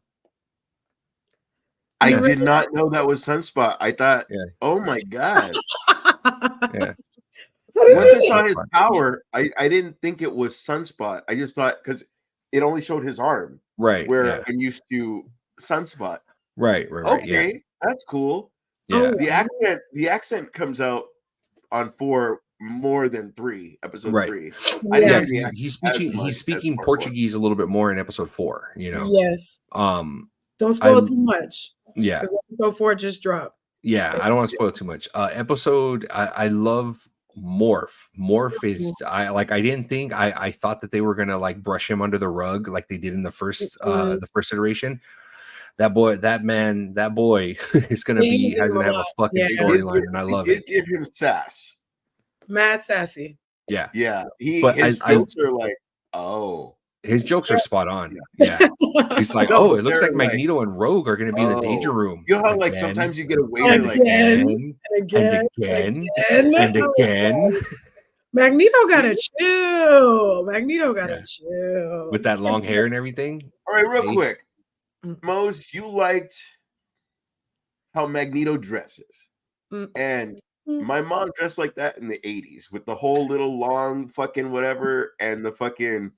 I did not know that was Sunspot. I thought, oh my god. Yeah. Once I saw his power, I didn't think it was Sunspot. I just thought because it only showed his arm. Right. Where I'm used to Sunspot. Right. Okay, that's cool. Yeah. The accent comes out on 4 more than 3, episode 3. Yeah, he's speaking Portuguese a little bit more in episode 4, Yes. Don't spoil too much. Yeah. Episode 4 just dropped. Yeah, I don't want to spoil too much. I love Morph. Morph is I didn't think I thought that they were gonna like brush him under the rug like they did in the first iteration. That boy is gonna have a fucking storyline, and I love it. Give him sass. Mad sassy. Yeah. His jokes are like, his jokes are spot on. Yeah. He's like, it looks like Magneto and Rogue are going to be in the danger room. You know how like sometimes you get a waiter like again. Magneto gotta chill. Chill. With that long hair and everything. All right, real quick. Mose, you liked how Magneto dresses. And my mom dressed like that in the 80s with the whole little long fucking whatever and the fucking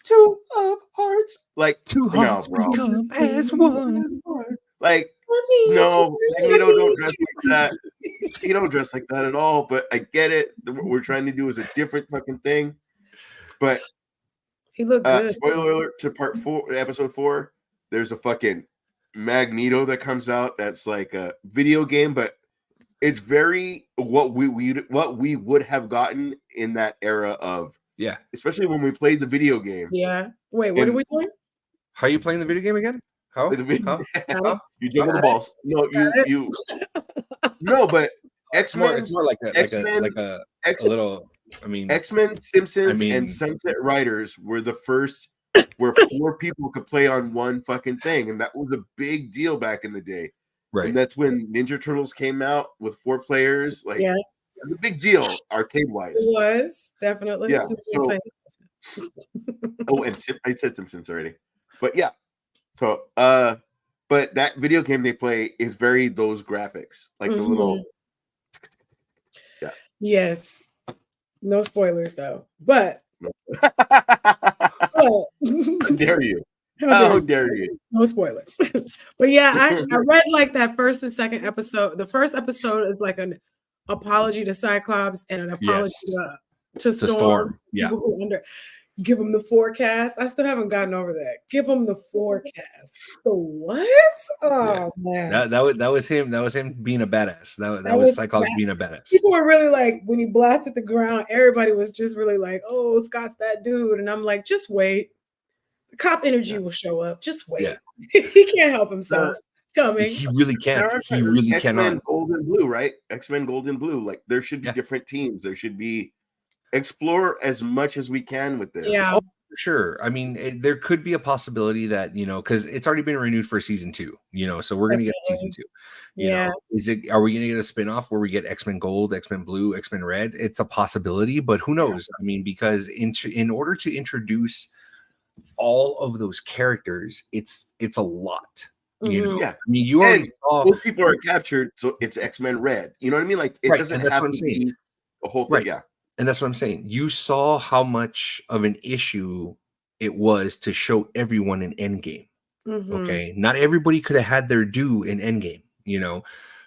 2 of hearts. Like 2 hearts become as one. Like, no, Magneto don't dress like that. He don't dress like that at all. But I get it. What we're trying to do is a different fucking thing. But he looked good. Spoiler alert to episode 4. There's a fucking Magneto that comes out that's like a video game, but it's very what we would have gotten in that era of especially when we played the video game. Yeah. Wait, what are we doing? How are you playing the video game again? How? You juggle the balls. No, you no, but X-Men. It's more like a little. I mean, X-Men, Simpsons, and Sunset Riders were the first where 4 people could play on one fucking thing, and that was a big deal back in the day. Right. And that's when Ninja Turtles came out with 4 players. Like, it was a big deal arcade-wise. It was definitely. Yeah. So, and I said Simpsons already, but yeah. So, but that video game they play is very those graphics, like the little. Yeah. Yes. No spoilers though, but. How dare you? How dare you? No spoilers. But yeah, I read like that first and second episode. The first episode is like an apology to Cyclops and an apology to Storm. Yeah. Give them the forecast. I still haven't gotten over that. Give them the forecast. The what? Oh man. That was him. That was him being a badass. That was Cyclops being a badass. People were really like, when he blasted the ground, everybody was just really like, oh, Scott's that dude. And I'm like, just wait. The cop energy will show up. Just wait. He can't help himself. Coming. He really can't. He really cannot. X-Men Gold and Blue, right? X-Men Gold and Blue. Like there should be different teams. There should be explore as much as we can with this. Yeah. Sure. I mean, there could be a possibility that, because it's already been renewed for season 2, so we're going to get season 2. Yeah. Are we going to get a spinoff where we get X-Men Gold, X-Men Blue, X-Men Red? It's a possibility, but who knows? I mean, because in order to introduce all of those characters, it's a lot. Yeah. I mean, you already saw most people are captured, so it's X-Men Red. You know what I mean? Like it doesn't have to be a whole thing. Right. Yeah. And that's what I'm saying. You saw how much of an issue it was to show everyone in Endgame. Okay. Not everybody could have had their due in Endgame,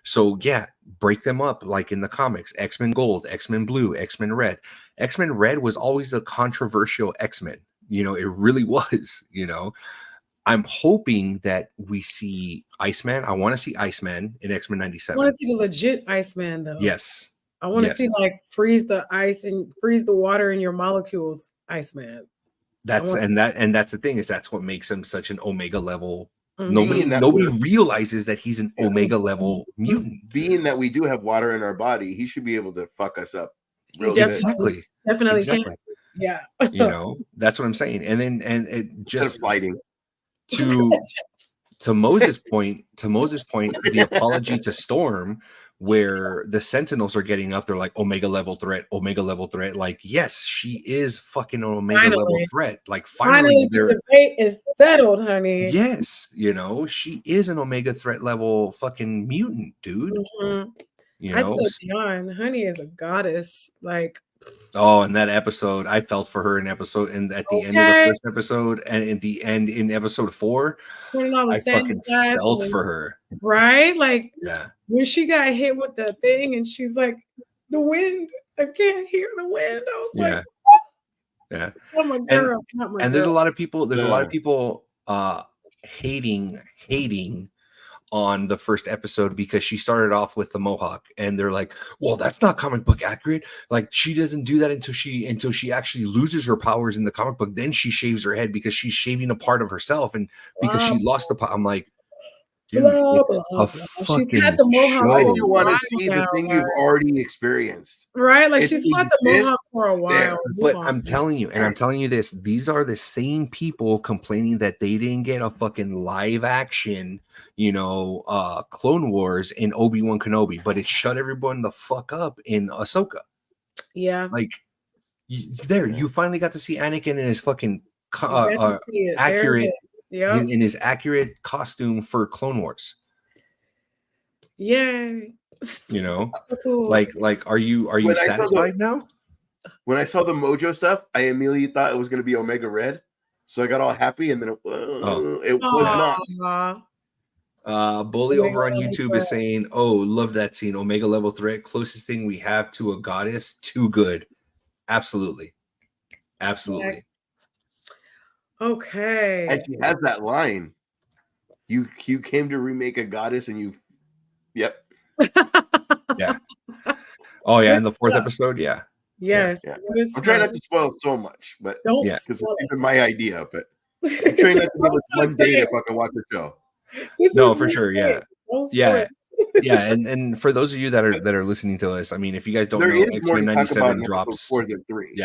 So yeah, break them up like in the comics. X-Men Gold, X-Men Blue, X-Men Red. X-Men Red was always a controversial X-Men. It really was, I'm hoping that we see Iceman. I want to see Iceman in X-Men 97. I want to see the legit Iceman though. Yes. I want to see like freeze the ice and freeze the water in your molecules, Iceman. That's the thing is that's what makes him such an Omega level. Mm-hmm. Nobody realizes that he's an Omega level mutant. Being that we do have water in our body, he should be able to fuck us up. Exactly. Definitely can. Yeah. That's what I'm saying. And then it just fighting to Moses' point, the apology to Storm, where the Sentinels are getting up, they're like Omega level threat. Like, yes, she is fucking an Omega level threat. Like, finally the debate is settled, honey. Yes, she is an Omega threat level fucking mutant, dude. I'd still beyond. Honey is a goddess. Like, oh, and that episode, I felt for her in at the end of the first episode, and in the end in episode 4, I fucking felt for her. Right? Like, yeah. When she got hit with the thing, and she's like, "The wind, I can't hear the wind." I was like, yeah. Oh my girl, not my and girl. There's a lot of people hating on the first episode because she started off with the mohawk, and they're like, well, that's not comic book accurate. Like, she doesn't do that until she actually loses her powers in the comic book. Then she shaves her head because she's shaving a part of herself, and because she lost the I'm like, dude, it's a fucking she's had the mohawk. Why do you want to see the thing you've already experienced? Right, like she's had the mohawk for a while. But I'm telling you this: these are the same people complaining that they didn't get a fucking live action, Clone Wars in Obi-Wan Kenobi, but it shut everyone the fuck up in Ahsoka. Yeah, like you finally got to see Anakin in his fucking accurate. Yeah, in his accurate costume for Clone Wars. Yay. So cool. Like are you satisfied now? When I saw the Mojo stuff, I immediately thought it was going to be Omega Red, so I got all happy, and then it was not. Bully over on YouTube is saying, "Oh, love that scene. Omega level threat, closest thing we have to a goddess. Too good. Absolutely. Okay. And she has that line. You came to remake a goddess, and you, yep. Yeah. Oh yeah, in the 4th episode, yeah. Yes. Yeah. I'm trying not to spoil so much, but don't because it's even my idea. But I'm trying not to give it one day if I can watch the show. No, for sure. Yeah. Yeah. Yeah, and for those of you that are listening to us, I mean, if you guys don't know, X-Men 97 drops 4 than 3.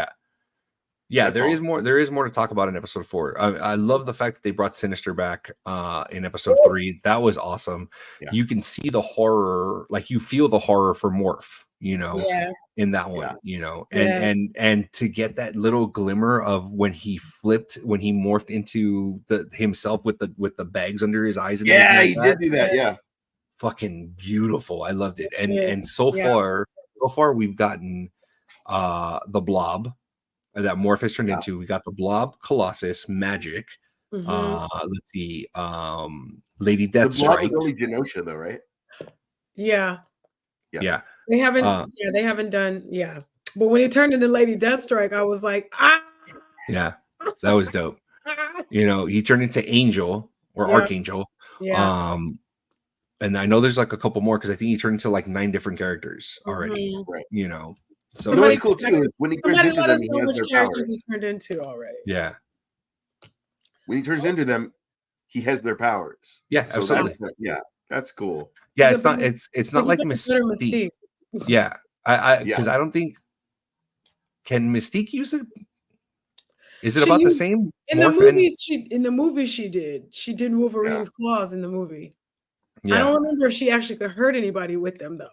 Yeah, there is more to talk about in episode 4. I love the fact that they brought Sinister back in episode 3. That was awesome. Yeah. You can see the horror, like you feel the horror for Morph, in that one, and to get that little glimmer of when he morphed into himself with the bags under his eyes. And he did do that. Yeah, fucking beautiful. I loved it. And so far we've gotten the Blob that Morph has turned into. We got the Blob, Colossus, Magic. Let's see, Lady Deathstrike. Only Genosha though, right? Yeah. They haven't. They haven't done. Yeah, but when he turned into Lady Deathstrike, I was like, ah. Yeah, that was dope. He turned into Angel or Archangel. Yeah. And I know there's like a couple more because I think he turned into like 9 different characters already. Right. So somebody cool too. When he turns into them, he has their powers. He turned into already. Yeah. When he turns into them, he has their powers. Yeah, so absolutely. That's cool. Yeah, it's not like Mystique. Yeah, I because I don't think can Mystique use it. Is it She about the used- same? In the Morph and- movies, she did Wolverine's claws in the movie. I yeah. don't remember if she actually could hurt anybody with them though.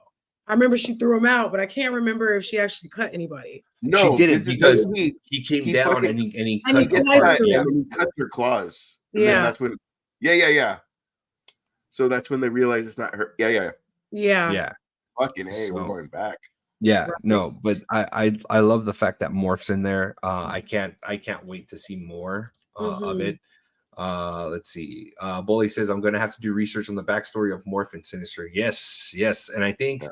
I remember she threw them out, but I can't remember if she actually cut anybody. No, She didn't because he he came he down fucking- and he and he cut the sliced part. her. and Yeah. then he cuts her claws. And Yeah. then that's when yeah. So that's when they realize it's not her. Yeah. Yeah. Yeah. Fucking hey, So- we're going back. Yeah, Right. no, but I love the fact that Morph's in there. I can't wait to see more of Mhm. it. Let's see. Bully says I'm gonna have to do research on the backstory of Morph and Sinister. Yes, and I think Yeah.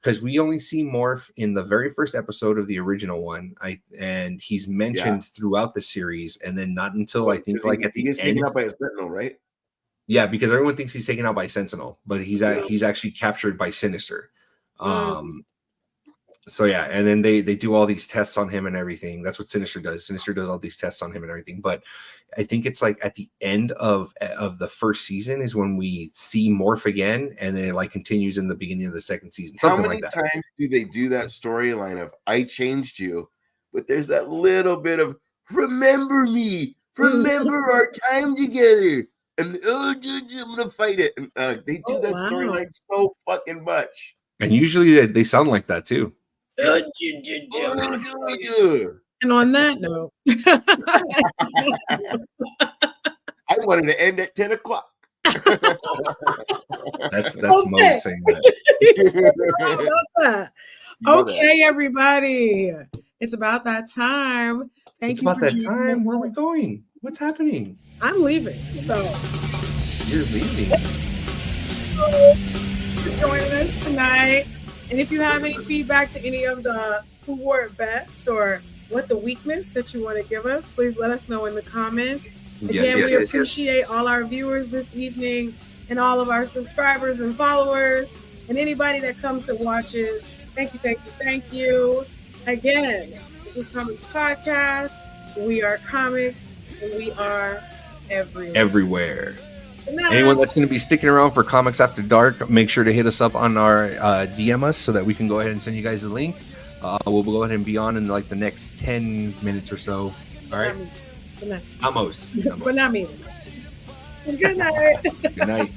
because we only see Morph in the very first episode of the original one, and he's mentioned throughout the series, and then not until I think like at he the gets end. taken out by a sentinel, right? Yeah, because everyone thinks he's taken out by Sentinel, but he's he's actually captured by Sinister. So yeah, and then they do all these tests on him and everything. That's what Sinister does. Sinister does all these tests on him and everything. But I think it's like at the end of the first season is when we see Morph again, and then it like continues in the beginning of the second season. Something How many like that. times do they do that storyline of I changed you, but there's that little bit of remember me, remember our time together, and I'm gonna fight it. And they do that storyline so fucking much. And usually they sound like that too. And on that note, I wanted to end at 10 o'clock. That's Okay. Mo saying that. How about that? Okay, everybody, it's about that time. It's you about for that joining time. us. Where are we going? What's happening? I'm leaving, so You're leaving. for joining us tonight. And if you have any feedback to any of the who wore it best or what the weakness that you want to give us, please let us know in the comments. Again, we appreciate all our viewers this evening and all of our subscribers and followers and anybody that comes and watches. Thank you. Again, this is Comix Podcast. We are Comix and we are everywhere. Good night. Anyone that's going to be sticking around for Comics After Dark, make sure to hit us up on our DM us so that we can go ahead and send you guys the link. We'll go ahead and be on in like the next 10 minutes or so. All right. Good night. Amos. But not me. Good night. Good night.